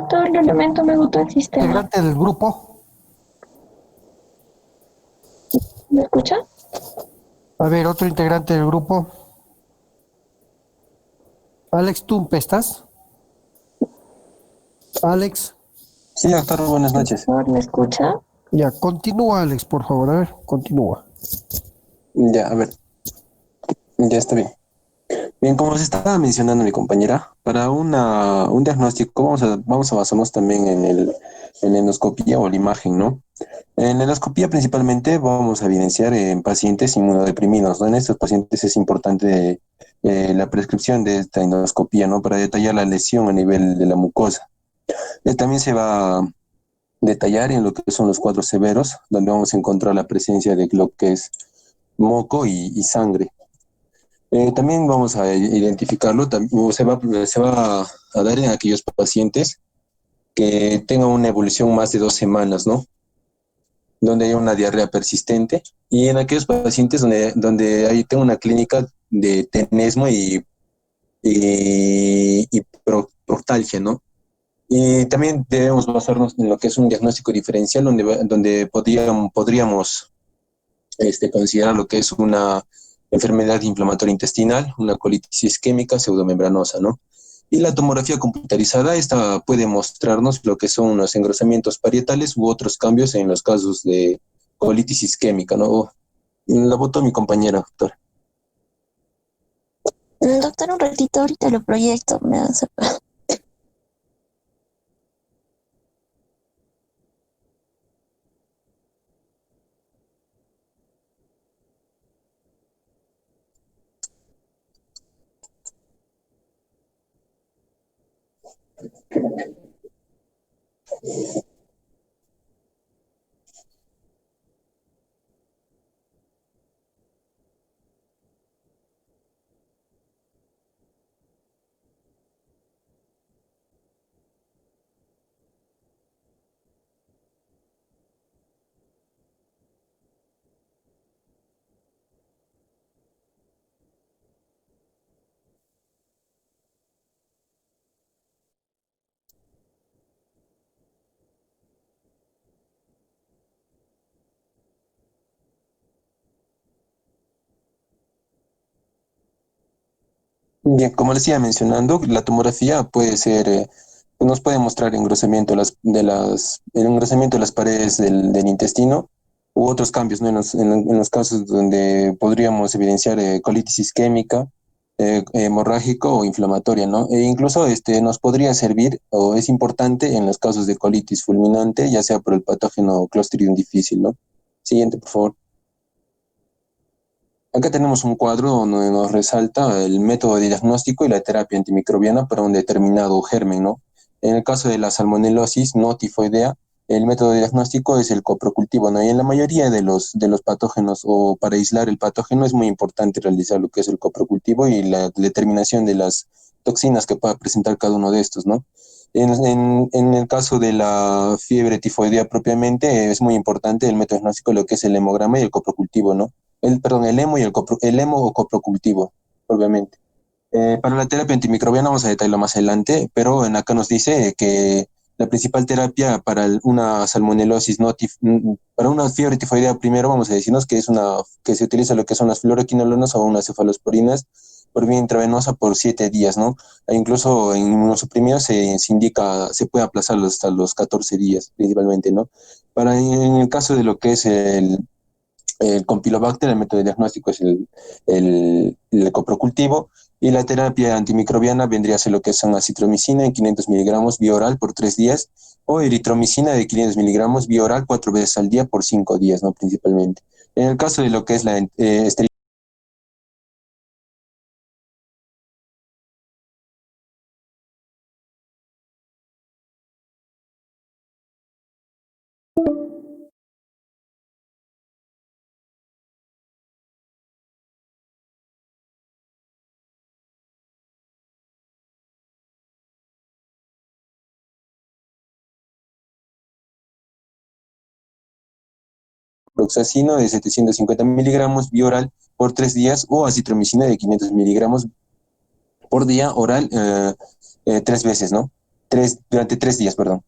doctor, lo lamento, me agotó el sistema. Integrante del grupo. ¿Me escucha? A ver, otro integrante del grupo. Alex Tumpe, ¿estás? Alex. Sí, doctor, buenas noches. Doctor, ¿me escucha? Ya, continúa, Alex, por favor, a ver, continúa. Ya, a ver, ya está bien. Bien, como se estaba mencionando mi compañera, para un diagnóstico vamos a basarnos también en la endoscopía o la imagen, ¿no? En la endoscopía principalmente vamos a evidenciar en pacientes inmunodeprimidos, ¿no? En estos pacientes es importante la prescripción de esta endoscopía, ¿no? Para detallar la lesión a nivel de la mucosa. También se va a detallar en lo que son los cuadros severos, donde vamos a encontrar la presencia de lo que es moco y sangre. También vamos a identificarlo, se va a dar en aquellos pacientes que tengan una evolución más de 2 semanas, ¿no? donde hay una diarrea persistente, y en aquellos pacientes donde ahí tengo una clínica de tenesmo y proctalgia, ¿no? Y también debemos basarnos en lo que es un diagnóstico diferencial donde podríamos considerar lo que es una enfermedad inflamatoria intestinal, una colitis isquémica pseudomembranosa, ¿no? Y la tomografía computarizada, esta puede mostrarnos lo que son los engrosamientos parietales u otros cambios en los casos de colitis isquémica, ¿no? La votó mi compañera, doctor. Doctor, un ratito, ahorita lo proyecto, me hace. Bien, como les iba mencionando, la tomografía puede ser, nos puede mostrar engrosamiento el engrosamiento de las paredes del intestino u otros cambios, ¿no? En los casos donde podríamos evidenciar colitis isquémica, hemorrágico o inflamatoria, ¿no? E incluso nos podría servir o es importante en los casos de colitis fulminante, ya sea por el patógeno Clostridium difficile, ¿no? Siguiente, por favor. Acá tenemos un cuadro donde nos resalta el método de diagnóstico y la terapia antimicrobiana para un determinado germen, ¿no? En el caso de la salmonelosis no tifoidea, el método de diagnóstico es el coprocultivo, ¿no? Y en la mayoría de los patógenos o para aislar el patógeno es muy importante realizar lo que es el coprocultivo y la determinación de las toxinas que pueda presentar cada uno de estos, ¿no? En el caso de la fiebre tifoidea propiamente es muy importante el método diagnóstico, lo que es el hemograma y el coprocultivo, ¿no? El hemo el hemo o coprocultivo, obviamente. Para la terapia antimicrobiana vamos a detallarlo más adelante, pero en acá nos dice que la principal terapia para una salmonelosis para una fiebre tifoidea primero vamos a decirnos que que se utiliza lo que son las fluoroquinolonas o unas cefalosporinas por vía intravenosa por 7 días, ¿no? E incluso en inmunosuprimidos se indica, se puede aplazar hasta los 14 días principalmente, ¿no? En el caso de lo que es el Campylobacter, el método de diagnóstico es el coprocultivo, y la terapia antimicrobiana vendría a ser lo que es una acitromicina en 500 miligramos vía oral por 3 días, o eritromicina de 500 miligramos vía oral 4 veces al día por 5 días, ¿no? Principalmente. En el caso de lo que es la esterilización de 750 miligramos vía oral por 3 días, o acitromicina de 500 miligramos por día oral 3 veces, ¿no? Durante 3 días, perdón.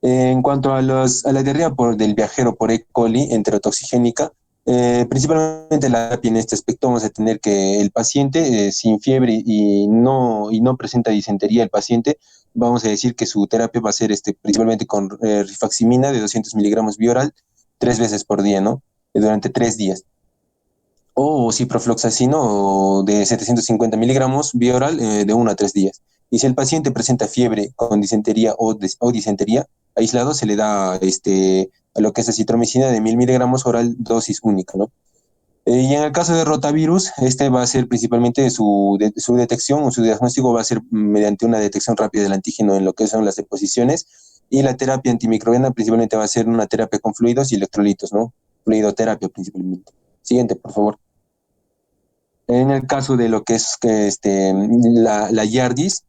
En cuanto a la diarrea del viajero por E. coli enterotoxigénica, principalmente en este aspecto vamos a tener que el paciente sin fiebre y no presenta disentería el paciente, vamos a decir que su terapia va a ser principalmente con rifaximina de 200 miligramos bioral 3 veces por día, ¿no? Durante 3 días. O ciprofloxacino de 750 miligramos vía oral de 1 a 3 días. Y si el paciente presenta fiebre con disentería o disentería, aislado se le da a lo que es acitromicina de 1000 miligramos oral dosis única, ¿no? Y en el caso de rotavirus, este va a ser principalmente su detección o su diagnóstico va a ser mediante una detección rápida del antígeno en lo que son las deposiciones, y la terapia antimicrobiana principalmente va a ser una terapia con fluidos y electrolitos, ¿no? Fluidoterapia principalmente. Siguiente, por favor. En el caso de lo que es la Yardis,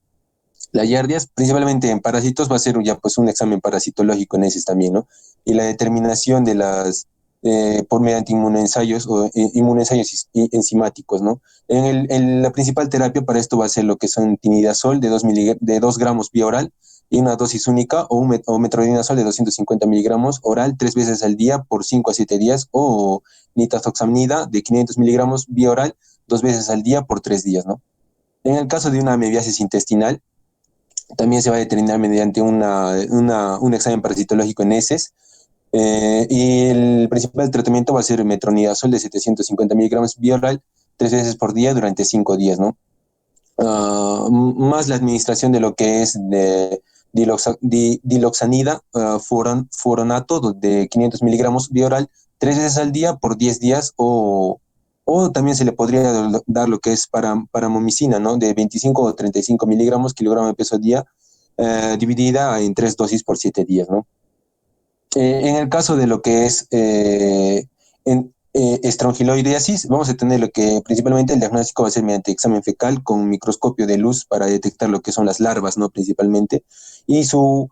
La yardias, principalmente en parásitos, va a ser ya pues un examen parasitológico en ese también, ¿no? Y la determinación de las, por mediante inmunoensayos o inmunoensayos enzimáticos, ¿no? La principal terapia para esto va a ser lo que son tinidazol de 2 gramos vía oral y una dosis única o metronidazol de 250 miligramos oral 3 veces al día por 5 a 7 días o nitazoxanida de 500 miligramos vía oral 2 veces al día por 3 días, ¿no? En el caso de una amebiasis intestinal, también se va a determinar mediante un examen parasitológico en heces. Y el principal tratamiento va a ser metronidazol de 750 miligramos vía oral 3 veces por día durante 5 días, ¿no? Más la administración de lo que es de diloxanida, furonato de 500 miligramos vía oral 3 veces al día por 10 días o también se le podría dar lo que es paramomicina, ¿no? De 25 o 35 miligramos kilogramo de peso al día, dividida en 3 dosis por 7 días, ¿no? En el caso de lo que es estrongiloidiasis, vamos a tener lo que principalmente el diagnóstico va a ser mediante examen fecal con microscopio de luz para detectar lo que son las larvas, ¿no? Principalmente. Y su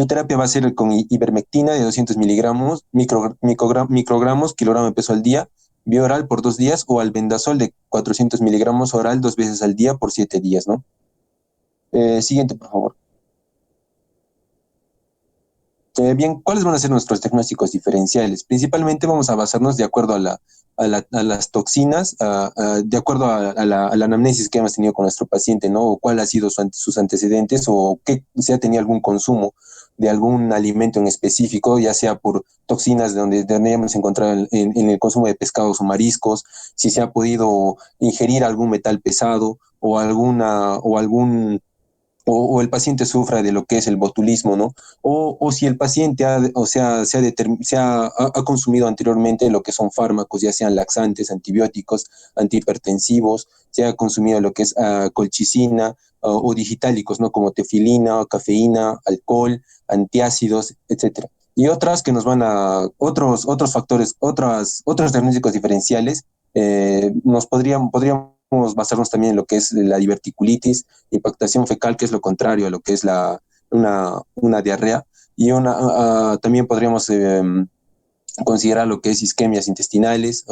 terapia va a ser con ivermectina de 200 miligramos, microgramos, kilogramo de peso al día, vía oral por 2 días, o albendazol de 400 miligramos oral 2 veces al día por 7 días, ¿no? Siguiente, por favor. Bien, ¿cuáles van a ser nuestros diagnósticos diferenciales? Principalmente vamos a basarnos de acuerdo a las toxinas, de acuerdo a la anamnesis que hemos tenido con nuestro paciente, ¿no? O cuál ha sido sus antecedentes o que si ha tenido algún consumo de algún alimento en específico, ya sea por toxinas donde hemos encontrado en el consumo de pescados o mariscos, si se ha podido ingerir algún metal pesado o el paciente sufra de lo que es el botulismo, ¿no? O si el paciente ha consumido anteriormente lo que son fármacos, ya sean laxantes, antibióticos, antihipertensivos, se ha consumido lo que es colchicina o digitálicos, ¿no? Como tefilina, cafeína, alcohol, antiácidos, etcétera. Y otras que nos van a, otros factores, otros diagnósticos diferenciales, podríamos basarnos también en lo que es la diverticulitis, impactación fecal, que es lo contrario a lo que es una diarrea, y también podríamos considerar lo que es isquemias intestinales,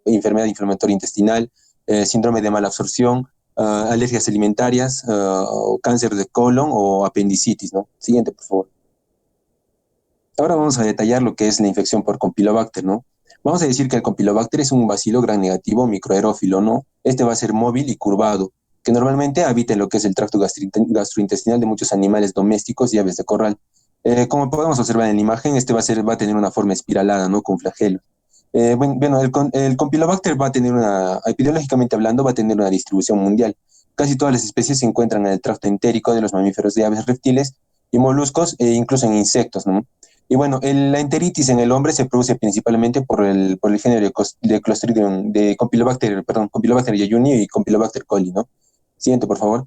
enfermedad inflamatoria intestinal, síndrome de mala absorción, alergias alimentarias, o cáncer de colon o apendicitis, ¿no? Siguiente, por favor. Ahora vamos a detallar lo que es la infección por Campylobacter, ¿no? Vamos a decir que el Campylobacter es un bacilo gram negativo microaerófilo, ¿no? Este va a ser móvil y curvado, que normalmente habita en lo que es el tracto gastrointestinal de muchos animales domésticos y aves de corral. Como podemos observar en la imagen, este va a tener una forma espiralada, ¿no? Con flagelos. Bueno, el Campylobacter epidemiológicamente hablando, va a tener una distribución mundial. Casi todas las especies se encuentran en el tracto entérico de los mamíferos de aves reptiles y moluscos, e incluso en insectos, ¿no? Y bueno, la enteritis en el hombre se produce principalmente por el género de Clostridium, de Campylobacter jejuni y Campylobacter coli, ¿no? Siguiente, por favor.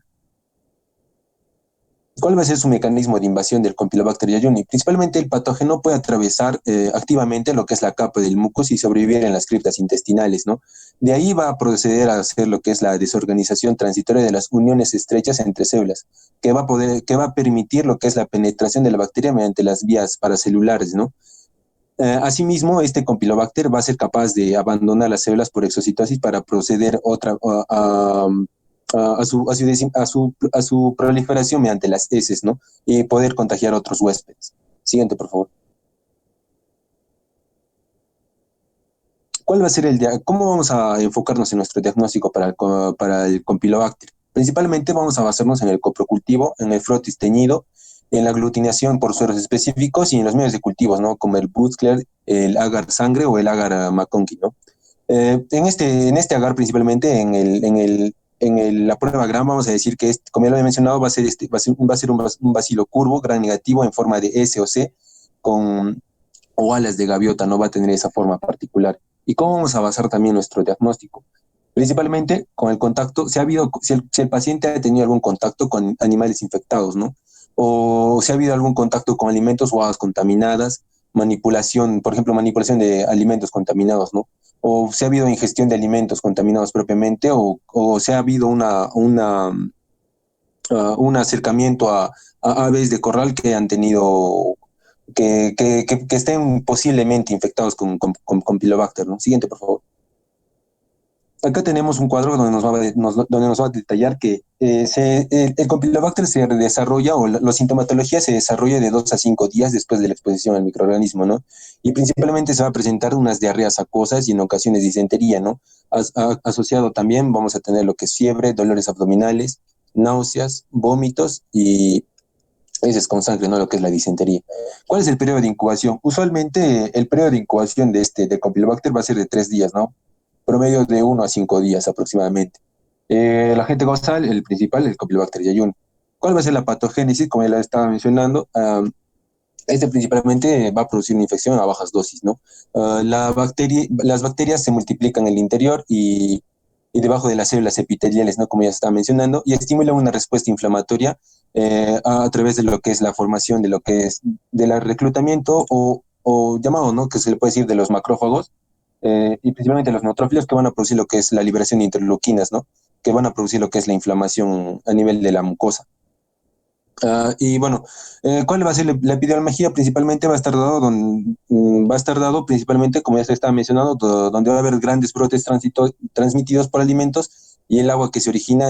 ¿Cuál va a ser su mecanismo de invasión del Campylobacter jejuni? Principalmente el patógeno puede atravesar activamente lo que es la capa del mucus y sobrevivir en las criptas intestinales, ¿no? De ahí va a proceder a hacer lo que es la desorganización transitoria de las uniones estrechas entre células, que va a permitir lo que es la penetración de la bacteria mediante las vías paracelulares, ¿no? Asimismo, este Campylobacter va a ser capaz de abandonar las células por exocitosis para proceder a su proliferación mediante las heces, ¿no? Y poder contagiar a otros huéspedes. Siguiente, por favor. ¿Cómo vamos a enfocarnos en nuestro diagnóstico para el Campylobacter? Principalmente vamos a basarnos en el coprocultivo, en el frotis teñido, en la aglutinación por sueros específicos y en los medios de cultivos, ¿no? Como el Buchler, el agar sangre o el agar McConkey, ¿no? En este agar principalmente, la prueba gram, vamos a decir que, como ya lo he mencionado, va a ser un bacilo curvo, gran negativo en forma de S o C, o alas de gaviota, no va a tener esa forma particular. ¿Y cómo vamos a basar también nuestro diagnóstico? Principalmente con el contacto, si el paciente ha tenido algún contacto con animales infectados, ¿no? O si ha habido algún contacto con alimentos o aguas contaminadas, por ejemplo, manipulación de alimentos contaminados, ¿no? O si ha habido ingestión de alimentos contaminados propiamente, o si ha habido un acercamiento a aves de corral que han tenido, que estén posiblemente infectados con Campylobacter, ¿no? Siguiente, por favor. Acá tenemos un cuadro donde donde nos va a detallar que el Campylobacter se desarrolla, o la sintomatología se desarrolla de 2 a 5 días después de la exposición al microorganismo, ¿no? Y principalmente se va a presentar unas diarreas acuosas y en ocasiones disentería, ¿no? Asociado también vamos a tener lo que es fiebre, dolores abdominales, náuseas, vómitos y heces con sangre, ¿no? Lo que es la disentería. ¿Cuál es el periodo de incubación? Usualmente el periodo de incubación de Campylobacter va a ser de 3 días, ¿no? Promedio de 1 a 5 días aproximadamente. El agente causal, el principal, el Campylobacter jejuni. ¿Cuál va a ser la patogénesis? Como ya la estaba mencionando, este principalmente va a producir una infección a bajas dosis, ¿no? Las bacterias se multiplican en el interior y debajo de las células epiteliales, ¿no? Como ya se estaba mencionando, y estimulan una respuesta inflamatoria a través de lo que es la formación de lo que es del reclutamiento o llamado, ¿no? Que se le puede decir de los macrófagos, y principalmente los neutrófilos, que van a producir lo que es la liberación de interleuquinas, ¿no? Que van a producir lo que es la inflamación a nivel de la mucosa. Y bueno, ¿cuál va a ser la epidemiología? Principalmente va a estar dado principalmente, como ya se estaba mencionando, donde va a haber grandes brotes transmitidos por alimentos y el agua que se origina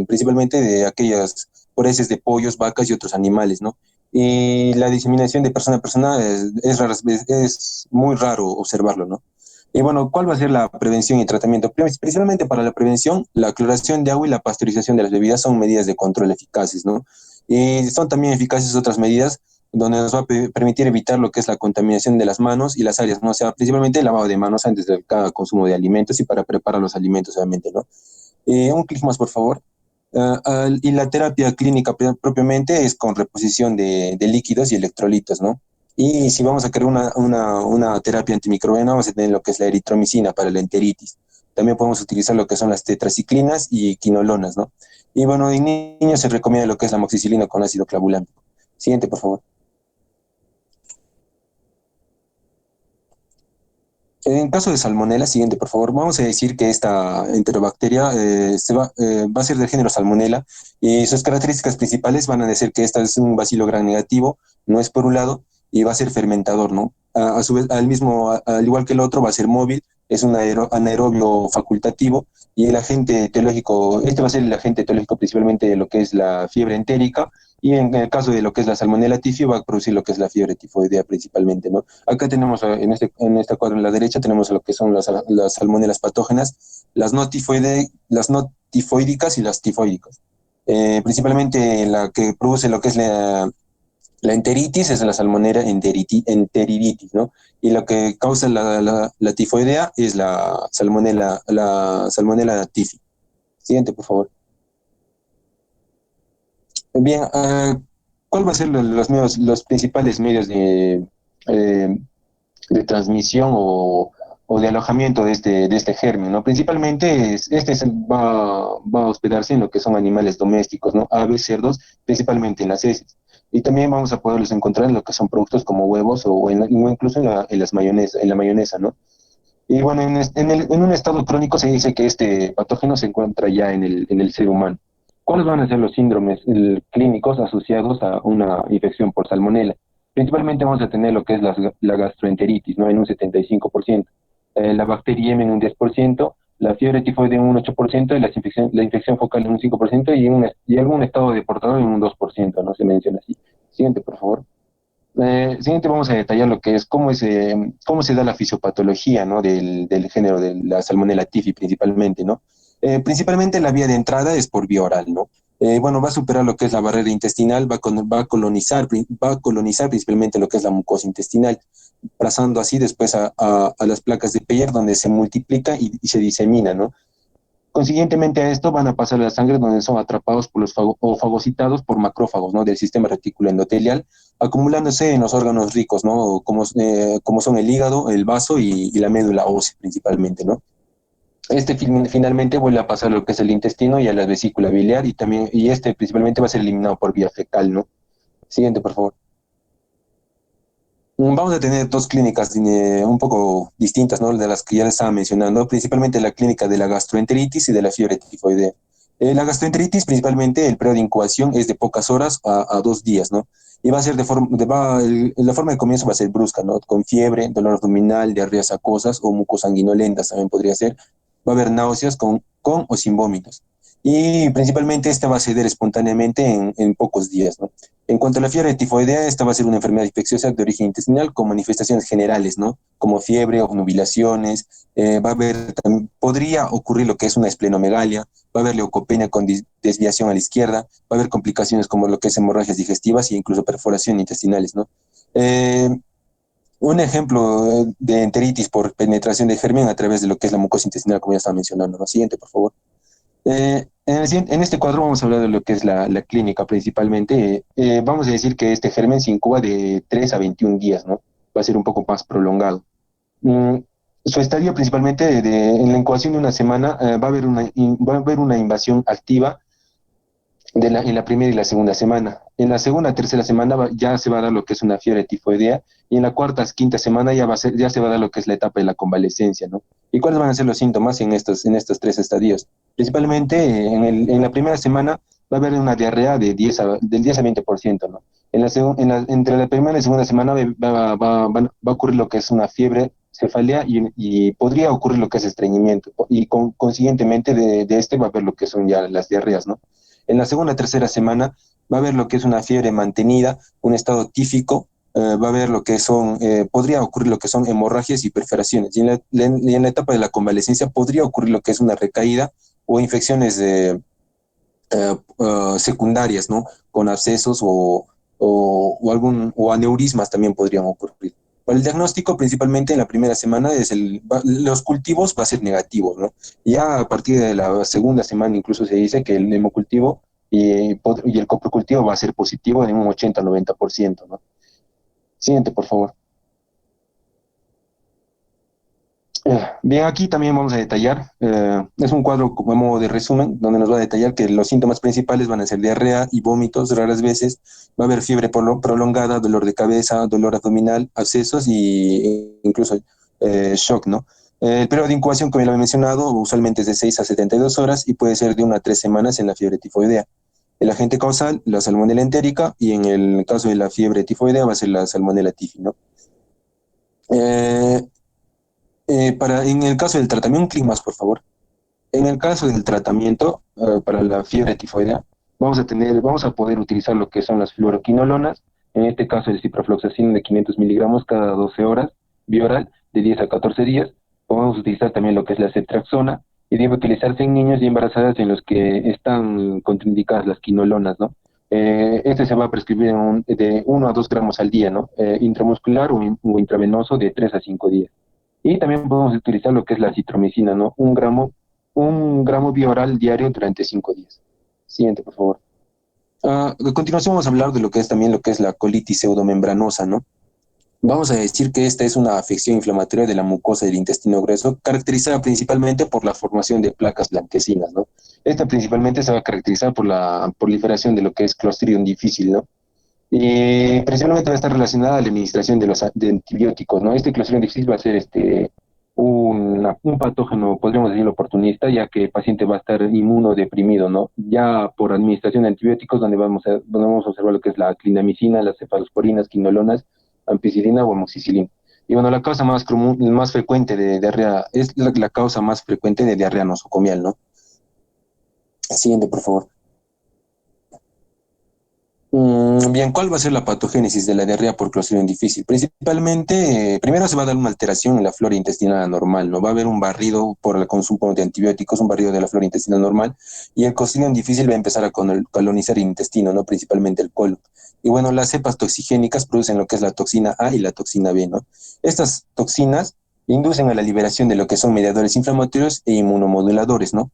principalmente de aquellas por heces de pollos, vacas y otros animales, ¿no? Y la diseminación de persona a persona es muy raro observarlo, ¿no? Y bueno, ¿cuál va a ser la prevención y tratamiento? Principalmente para la prevención, la cloración de agua y la pasteurización de las bebidas son medidas de control eficaces, ¿no? Y son también eficaces otras medidas donde nos va a permitir evitar lo que es la contaminación de las manos y las áreas, ¿no? O sea, principalmente el lavado de manos antes de cada consumo de alimentos y para preparar los alimentos, obviamente, ¿no? Un clic más, por favor. Y la terapia clínica propiamente es con reposición de líquidos y electrolitos, ¿no? Y si vamos a crear una terapia antimicrobiana, vamos a tener lo que es la eritromicina para la enteritis. También podemos utilizar lo que son las tetraciclinas y quinolonas, ¿no? Y bueno, en niños se recomienda lo que es la amoxicilina con ácido clavulámico. Siguiente, por favor. En caso de salmonela, siguiente, por favor, vamos a decir que esta enterobacteria va a ser del género salmonela y sus características principales van a decir que esta es un bacilo gram negativo, no es por un lado, y va a ser fermentador, ¿no? A su vez, al igual que el otro, va a ser móvil, es un anaerobio facultativo y el agente etiológico, este va a ser el agente etiológico principalmente de lo que es la fiebre entérica y en el caso de lo que es la salmonela tifio va a producir lo que es la fiebre tifoidea principalmente, ¿no? Acá tenemos, en este cuadro en la derecha, tenemos lo que son las salmonelas patógenas, las no tifoídicas y las tifoídicas. Principalmente la que produce lo que es la enteritis es la salmonela enteriditis, ¿no? Y lo que causa la tifoidea es la salmonela tifi. Siguiente, por favor. Bien, ¿cuál va a ser los principales medios de transmisión o de alojamiento de este germen, ¿no? Principalmente va a hospedarse en lo que son animales domésticos, ¿no? Aves, cerdos, principalmente en las heces. Y también vamos a poderlos encontrar en lo que son productos como huevos o incluso en la mayonesa, ¿no? Y bueno, en un estado crónico se dice que este patógeno se encuentra ya en el ser humano. ¿Cuáles van a ser los síndromes clínicos asociados a una infección por salmonela? Principalmente vamos a tener lo que es la gastroenteritis, ¿no? En un 75%, la bacteria M en un 10%, la fiebre tifoidea en un 8%, y la infección focal en un 5% y algún estado de portador en un 2%, ¿no? Se menciona así. Siguiente, por favor. Siguiente vamos a detallar lo que es cómo se da la fisiopatología, ¿no? del género de la salmonella tifi principalmente, ¿no? Principalmente la vía de entrada es por vía oral, ¿no? Bueno, va a superar lo que es la barrera intestinal, va a colonizar principalmente lo que es la mucosa intestinal, pasando así después a las placas de Peyer, donde se multiplica y se disemina, ¿no? Consiguientemente a esto van a pasar a la sangre donde son atrapados por o fagocitados por macrófagos, ¿no? Del sistema reticular endotelial, acumulándose en los órganos ricos, ¿no? Como son el hígado, el vaso y la médula ósea principalmente, ¿no? Finalmente vuelve a pasar a lo que es el intestino y a la vesícula biliar y este principalmente va a ser eliminado por vía fecal, ¿no? Siguiente, por favor. Vamos a tener dos clínicas un poco distintas, ¿no? De las que ya les estaba mencionando, principalmente la clínica de la gastroenteritis y de la fiebre tifoidea. La gastroenteritis, principalmente, el periodo de incubación es de pocas horas a 2 días, ¿no? Y va a ser la forma de comienzo va a ser brusca, ¿no? Con fiebre, dolor abdominal, diarreas acuosas o mucosanguinolentas también podría ser. Va a haber náuseas con o sin vómitos. Y principalmente esta va a ceder espontáneamente en pocos días, ¿no? En cuanto a la fiebre tifoidea, esta va a ser una enfermedad infecciosa de origen intestinal con manifestaciones generales, ¿no? Como fiebre, obnubilaciones, podría ocurrir lo que es una esplenomegalia, va a haber leucopenia con desviación a la izquierda, va a haber complicaciones como lo que es hemorragias digestivas e incluso perforación intestinales, ¿no? Eh, un ejemplo de enteritis por penetración de germen a través de lo que es la mucosa intestinal, como ya estaba mencionando, ¿no? Siguiente, por favor. En este cuadro vamos a hablar de lo que es la clínica principalmente. Vamos a decir que este germen se incuba de 3 a 21 días, ¿no? Va a ser un poco más prolongado. Mm, Su estadio principalmente en la incubación de una semana va a haber una invasión activa en la primera y la segunda semana. En la segunda, tercera semana ya se va a dar lo que es una fiebre tifoidea y en la cuarta, quinta semana ya se va a dar lo que es la etapa de la convalecencia, ¿no? ¿Y cuáles van a ser los síntomas en estos tres estadios? Principalmente en la primera semana va a haber una diarrea del 10 a 20%, ¿no? Entre la primera y segunda semana va a ocurrir lo que es una fiebre, cefalea y podría ocurrir lo que es estreñimiento y consiguientemente de este va a haber lo que son ya las diarreas, ¿no? En la segunda, tercera semana va a haber lo que es una fiebre mantenida, un estado tífico, va a haber lo que podría ocurrir lo que son hemorragias y perforaciones. Y en la etapa de la convalecencia podría ocurrir lo que es una recaída o infecciones secundarias, ¿no? Con abscesos o aneurismas también podrían ocurrir. Para el diagnóstico, principalmente en la primera semana, los cultivos va a ser negativo, ¿no? Ya a partir de la segunda semana incluso se dice que el hemocultivo y el coprocultivo va a ser positivo en un 80-90%, ¿no? Siguiente, por favor. Bien, aquí también vamos a detallar, es un cuadro como modo de resumen, donde nos va a detallar que los síntomas principales van a ser diarrea y vómitos raras veces, va a haber fiebre prolongada, dolor de cabeza, dolor abdominal, abscesos y incluso shock, ¿no? El periodo de incubación, como ya lo he mencionado, usualmente es de 6 a 72 horas y puede ser de 1 a 3 semanas en la fiebre tifoidea. El agente causal, la salmonela entérica, y en el caso de la fiebre tifoidea va a ser la salmonela tifi, ¿no? Eh, en el caso del tratamiento, un clic más, por favor. En el caso del tratamiento para la fiebre tifoidea, vamos a poder utilizar lo que son las fluoroquinolonas, en este caso el ciprofloxacin de 500 miligramos cada 12 horas, vía oral, de 10 a 14 días. Podemos utilizar también lo que es la cetraxona, y debe utilizarse en niños y embarazadas en los que están contraindicadas las quinolonas, ¿no? Este se va a prescribir de 1 a 2 gramos al día, ¿no? Intramuscular o intravenoso de 3 a 5 días. Y también podemos utilizar lo que es la citromicina, ¿no? Un gramo vía oral diario durante 5 días. Siguiente, por favor. A continuación vamos a hablar de lo que es la colitis pseudomembranosa, ¿no? Vamos a decir que esta es una afección inflamatoria de la mucosa del intestino grueso, caracterizada principalmente por la formación de placas blanquecinas, ¿no? Esta principalmente se va a caracterizar por la proliferación de lo que es Clostridium difficile, ¿no? Y principalmente va a estar relacionada a la administración de antibióticos, ¿no? Este Clostridium difficile va a ser un patógeno, podríamos decirlo, oportunista, ya que el paciente va a estar inmunodeprimido, ¿no? Ya por administración de antibióticos, donde vamos a observar lo que es la clindamicina, las cefalosporinas, quinolonas, ampicilina o amoxicilina. Y bueno, la causa más frecuente de diarrea, es la causa más frecuente de diarrea nosocomial, ¿no? Siguiente, por favor. Bien, ¿cuál va a ser la patogénesis de la diarrea por Clostridium difficile? Principalmente, primero se va a dar una alteración en la flora intestinal anormal, ¿no? Va a haber un barrido por el consumo de antibióticos, un barrido de la flora intestinal normal, y el Clostridium difficile va a empezar a colonizar el intestino, ¿no? Principalmente el colon. Y bueno, las cepas toxigénicas producen lo que es la toxina A y la toxina B, ¿no? Estas toxinas inducen a la liberación de lo que son mediadores inflamatorios e inmunomoduladores, ¿no?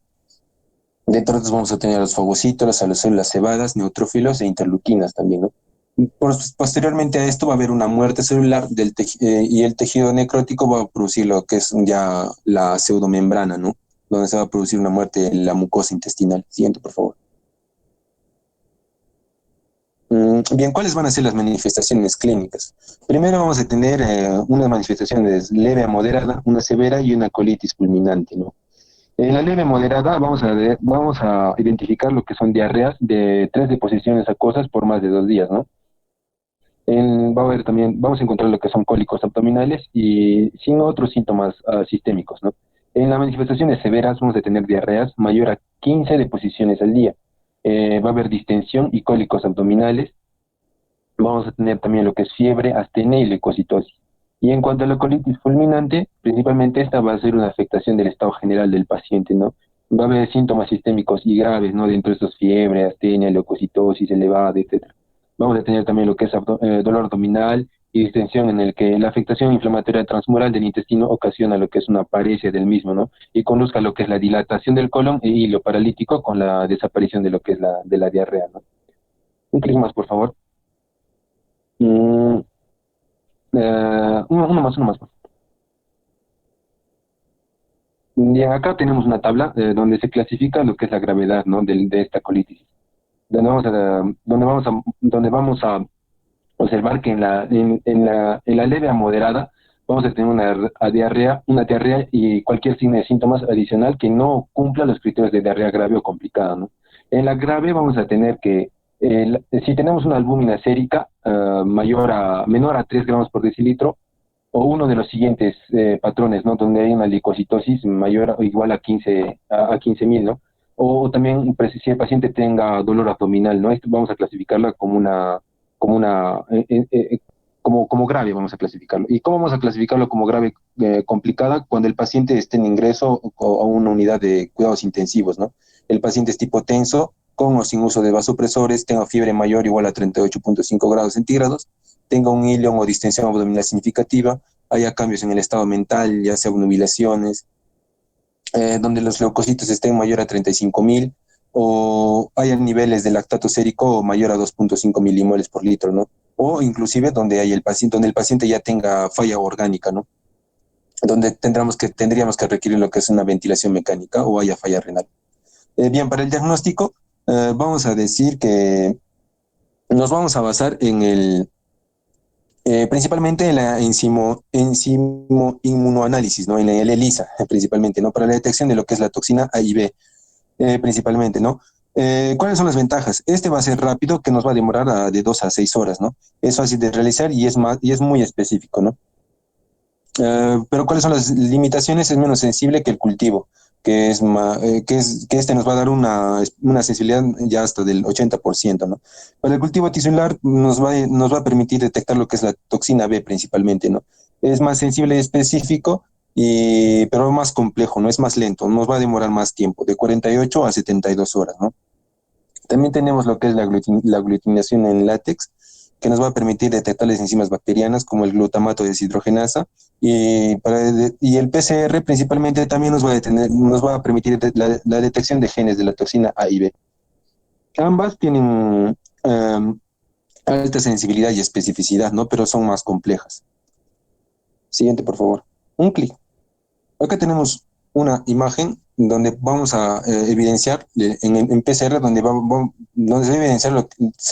Dentro de estos vamos a tener a los fagocitos, a las células cebadas, neutrófilos e interleuquinas también, ¿no? Posteriormente a esto va a haber una muerte celular y el tejido necrótico va a producir lo que es ya la pseudomembrana, ¿no? Donde se va a producir una muerte de la mucosa intestinal. Siguiente, por favor. Bien, ¿cuáles van a ser las manifestaciones clínicas? Primero vamos a tener unas manifestaciones leve a moderada, una severa y una colitis fulminante, ¿no? En la leve moderada vamos a identificar lo que son diarreas de 3 deposiciones acuosas por más de 2 días, ¿no? Va a haber también, vamos a encontrar lo que son cólicos abdominales y sin otros síntomas sistémicos, ¿no? En las manifestaciones severas vamos a tener diarreas mayor a 15 deposiciones al día. Va a haber distensión y cólicos abdominales. Vamos a tener también lo que es fiebre, astenia y leucocitosis. Y en cuanto a la colitis fulminante, principalmente esta va a ser una afectación del estado general del paciente, ¿no? Va a haber síntomas sistémicos y graves, ¿no? Dentro de estos fiebre, astenia, leucocitosis elevada, etcétera. Vamos a tener también lo que es dolor abdominal y distensión en el que la afectación inflamatoria transmural del intestino ocasiona lo que es una paresia del mismo, ¿no? Y conduzca a lo que es la dilatación del colon e hilo paralítico con la desaparición de lo que es de la diarrea, ¿no? Un clic más, por favor. Mm, uno más. Bien, acá tenemos una tabla donde se clasifica lo que es la gravedad, ¿no? De esta colitis. Donde vamos a observar que en la leve a moderada vamos a tener una diarrea y cualquier signo de síntomas adicional que no cumpla los criterios de diarrea grave o complicada, ¿no? En la grave vamos a tener que, si tenemos una albúmina sérica menor a 3 gramos por decilitro, o uno de los siguientes patrones, ¿no? Donde hay una leucocitosis mayor o igual a 15.000, ¿no? O también si el paciente tenga dolor abdominal, ¿no? Esto vamos a clasificarla como una, como grave, vamos a clasificarlo. ¿Y cómo vamos a clasificarlo como grave complicada? Cuando el paciente esté en ingreso a una unidad de cuidados intensivos, ¿no? El paciente es tipo tenso, con o sin uso de vasopresores, tenga fiebre mayor o igual a 38.5 grados centígrados, tenga un ilion o distensión abdominal significativa, haya cambios en el estado mental, ya sea obnubilaciones, donde los leucocitos estén mayor a 35.000 o haya niveles de lactato sérico mayor a 2.5 milimoles por litro, ¿no? O inclusive donde el paciente ya tenga falla orgánica, ¿no? Donde tendríamos que requerir lo que es una ventilación mecánica o haya falla renal. Bien, para el diagnóstico, vamos a decir que nos vamos a basar principalmente en la enzimo inmunoanálisis, ¿no? En el ELISA, principalmente, ¿no? Para la detección de lo que es la toxina A y B, principalmente, ¿no? ¿Cuáles son las ventajas? Este va a ser rápido, que nos va a demorar de 2 a 6 horas, ¿no? Es fácil de realizar y es muy específico, ¿no? Pero ¿cuáles son las limitaciones? Es menos sensible que el cultivo, que este nos va a dar una sensibilidad ya hasta del 80%, ¿no? Para el cultivo tisular nos va a permitir detectar lo que es la toxina B principalmente, ¿no? Es más sensible y específico, pero más complejo, ¿no? Es más lento, nos va a demorar más tiempo, de 48 a 72 horas, ¿no? También tenemos lo que es la aglutinación en látex, que nos va a permitir detectar las enzimas bacterianas como el glutamato deshidrogenasa y el PCR principalmente también nos va a permitir la detección de genes de la toxina A y B. Ambas tienen alta sensibilidad y especificidad, ¿no? Pero son más complejas. Siguiente, por favor. Un clic. Acá tenemos una imagen donde vamos a evidenciar en PCR, donde se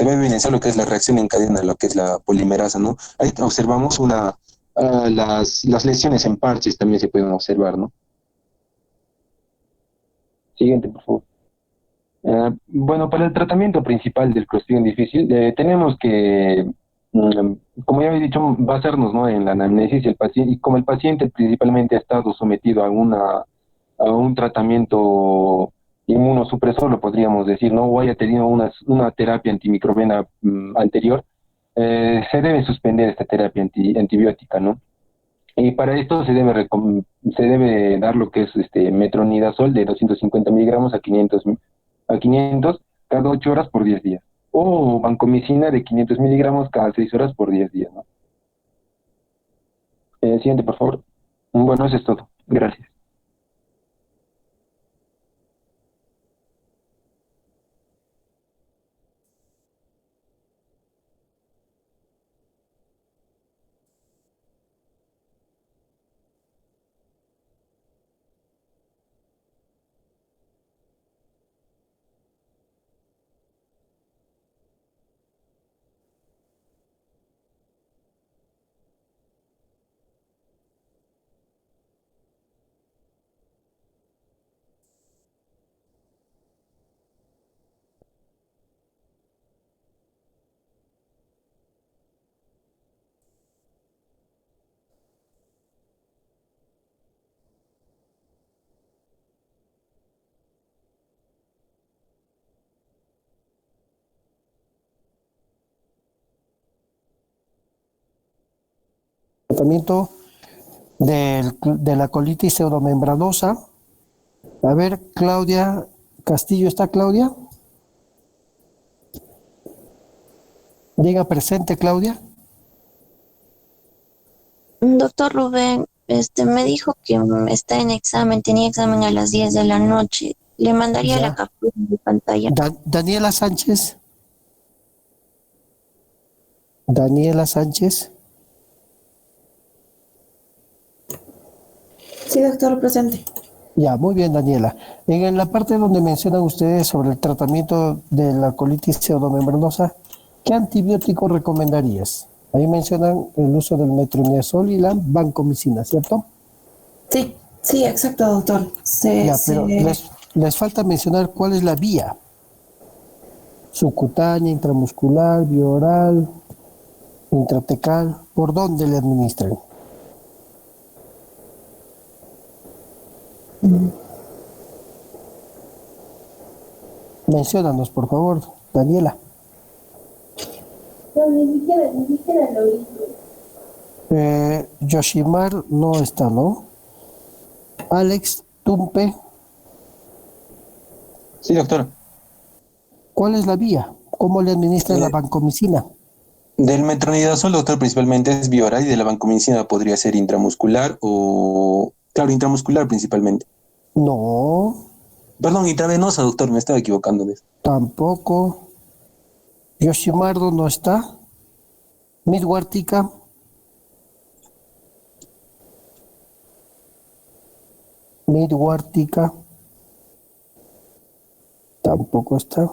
va a evidenciar lo que es la reacción en cadena, lo que es la polimerasa, ¿no? Ahí observamos las lesiones en parches también se pueden observar, ¿no? Siguiente, por favor. Bueno, para el tratamiento principal del Clostridium difícil, tenemos que, como ya había dicho, basarnos, ¿no? En la anamnesis y y como el paciente principalmente ha estado sometido a un tratamiento inmunosupresor, lo podríamos decir, ¿no? O haya tenido una terapia antimicrobiana anterior, se debe suspender esta terapia antibiótica, ¿no? Y para esto se debe dar lo que es metronidazol de 250 miligramos a 500 cada 8 horas por 10 días. O vancomicina de 500 miligramos cada 6 horas por 10 días, ¿no? Siguiente, por favor. Bueno, eso es todo. Gracias. tratamiento de la colitis pseudomembranosa. A ver, Claudia Castillo, ¿está Claudia? Diga presente, Claudia. Doctor Rubén, me dijo que está en examen, tenía examen a las 10 de la noche. Le mandaría la Ya. captura de pantalla. Daniela Sánchez. Daniela Sánchez. Sí, doctor, presente. Ya, muy bien, Daniela. En la parte donde mencionan ustedes sobre el tratamiento de la colitis pseudomembranosa, ¿qué antibiótico recomendarías? Ahí mencionan el uso del metronidazol y la vancomicina, ¿cierto? Sí, sí, exacto, doctor. Ya, pero les falta mencionar cuál es la vía. Subcutánea, intramuscular, bioral, intratecal. ¿Por dónde le administran? Menciónanos, por favor, Daniela. No, ni siquiera lo hizo. Yoshimar no está, ¿no? Alex Tumpe, Sí, doctor. ¿cuál es la vía? ¿Cómo le administran la vancomicina? Del metronidazol, doctor, principalmente es bioral y de la vancomicina podría ser intramuscular o... Claro, intramuscular principalmente. No, Perdón, intravenosa, doctor, me estaba equivocando de eso. tampoco. Yoshimardo no está. Midwartica. Midwartica. Tampoco está.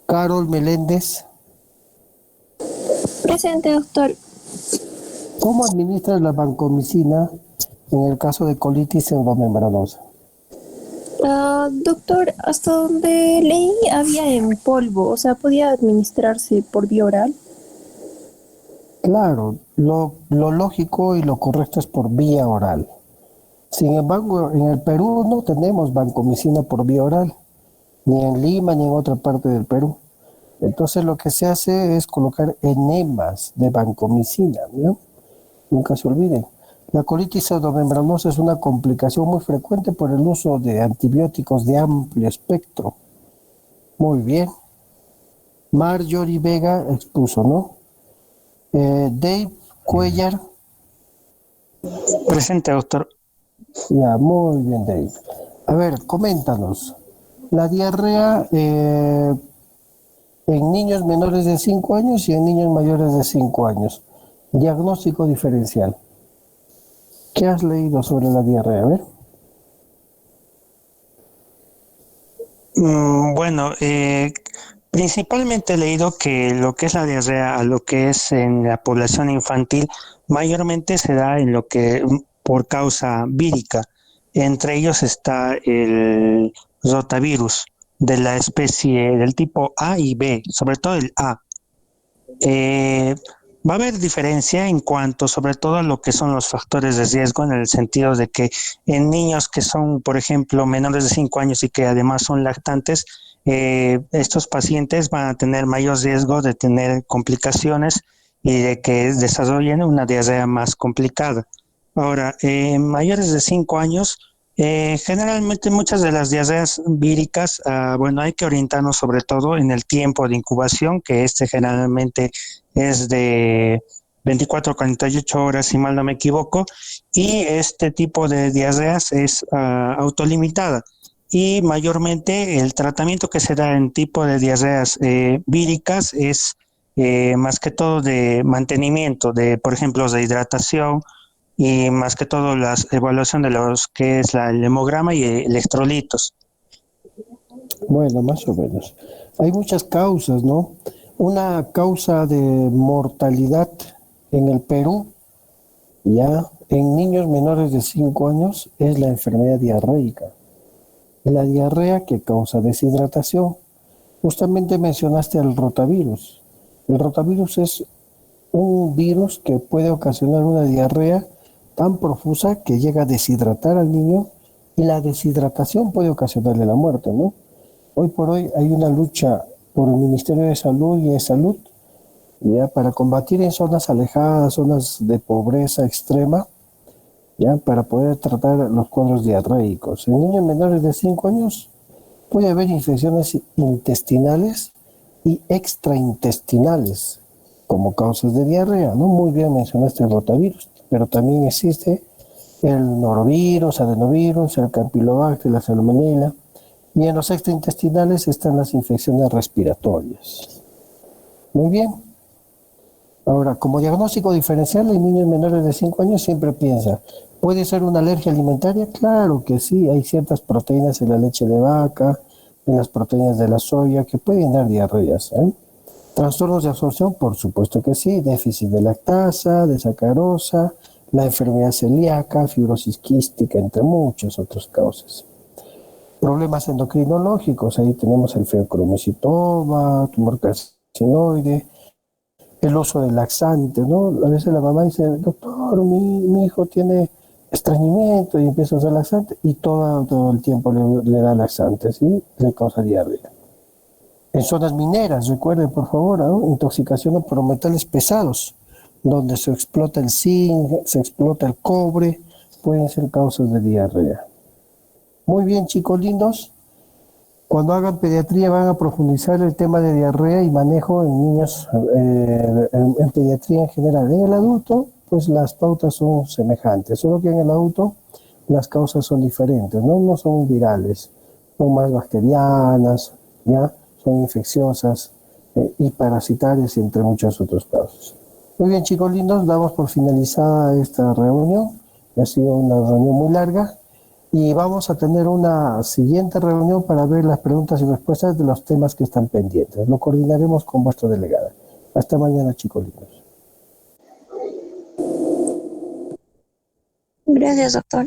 Carol Meléndez. Presente, doctor. ¿Cómo administras la vancomicina en el caso de colitis pseudomembranosa? Doctor, hasta donde leí había en polvo, o sea, podía administrarse por vía oral. Claro, lo lógico y lo correcto es por vía oral. Sin embargo, en el Perú no tenemos vancomicina por vía oral, ni en Lima ni en otra parte del Perú. Entonces lo que se hace es colocar enemas de vancomicina, ¿no? Nunca se olviden. La colitis pseudomembranosa es una complicación muy frecuente por el uso de antibióticos de amplio espectro. Muy bien. Marjorie Vega expuso, ¿no? Dave Cuellar. Presente, doctor. Ya, muy bien, Dave. A ver, coméntanos. La diarrea en niños menores de 5 años y en niños mayores de 5 años. Diagnóstico diferencial. ¿Qué has leído sobre la diarrea? A ver. Bueno, principalmente he leído que lo que es la diarrea a lo que es en la población infantil mayormente se da en lo que por causa vírica. Entre ellos está el rotavirus de la especie del tipo A y B, sobre todo el A. Va a haber diferencia en cuanto sobre todo a lo que son los factores de riesgo, en el sentido de que en niños que son, por ejemplo, menores de 5 años y que además son lactantes, estos pacientes van a tener mayor riesgo de tener complicaciones y de que desarrollen una diarrea más complicada. Ahora, mayores de 5 años, generalmente muchas de las diarreas víricas, bueno, hay que orientarnos sobre todo en el tiempo de incubación, que generalmente es de 24 a 48 horas, si mal no me equivoco, y este tipo de diarreas es autolimitada. Y mayormente el tratamiento que se da en tipo de diarreas víricas es más que todo de mantenimiento, de, por ejemplo, de hidratación, y más que todo la evaluación de los que es el hemograma y electrolitos. Bueno, más o menos. Hay muchas causas, ¿no? Una causa de mortalidad en el Perú, ya en niños menores de 5 años, es la enfermedad diarreica. La diarrea que causa deshidratación. Justamente mencionaste el rotavirus. El rotavirus es un virus que puede ocasionar una diarrea tan profusa que llega a deshidratar al niño, y la deshidratación puede ocasionarle la muerte, ¿no? Hoy por hoy hay una lucha por el Ministerio de Salud y de Salud ya, para combatir en zonas alejadas, zonas de pobreza extrema, ya, para poder tratar los cuadros diarreicos. En niños menores de 5 años puede haber infecciones intestinales y extraintestinales como causas de diarrea, ¿no? Muy bien mencionaste el rotavirus, pero también existe el norovirus, adenovirus, el campylobacter, la salmonella, y en los extraintestinales están las infecciones respiratorias. Muy bien. Ahora, como diagnóstico diferencial en niños menores de 5 años siempre piensa, ¿puede ser una alergia alimentaria? Claro que sí, hay ciertas proteínas en la leche de vaca, en las proteínas de la soya que pueden dar diarreas, ¿eh? Trastornos de absorción, por supuesto que sí, déficit de lactasa, de sacarosa, la enfermedad celíaca, fibrosis quística, entre muchas otras causas. Problemas endocrinológicos, ahí tenemos el feocromocitoma, tumor carcinoide, el uso de laxantes, ¿no? A veces la mamá dice, doctor, mi hijo tiene estreñimiento y empieza a usar laxante y todo el tiempo le da laxantes, ¿sí? Le causa diarrea. En zonas mineras, recuerden por favor, ¿no? Intoxicación por metales pesados, donde se explota el zinc, se explota el cobre, pueden ser causas de diarrea. Muy bien, chicos lindos. Cuando hagan pediatría van a profundizar el tema de diarrea y manejo en niños, en pediatría en general. En el adulto, pues las pautas son semejantes, solo que en el adulto las causas son diferentes, ¿no? No son virales, son más bacterianas, ¿ya? Son infecciosas y parasitarias, entre muchos otros casos. Muy bien, chicos lindos, damos por finalizada esta reunión. Ha sido una reunión muy larga. Y vamos a tener una siguiente reunión para ver las preguntas y respuestas de los temas que están pendientes. Lo coordinaremos con vuestra delegada. Hasta mañana, chicos lindos. Gracias, doctor.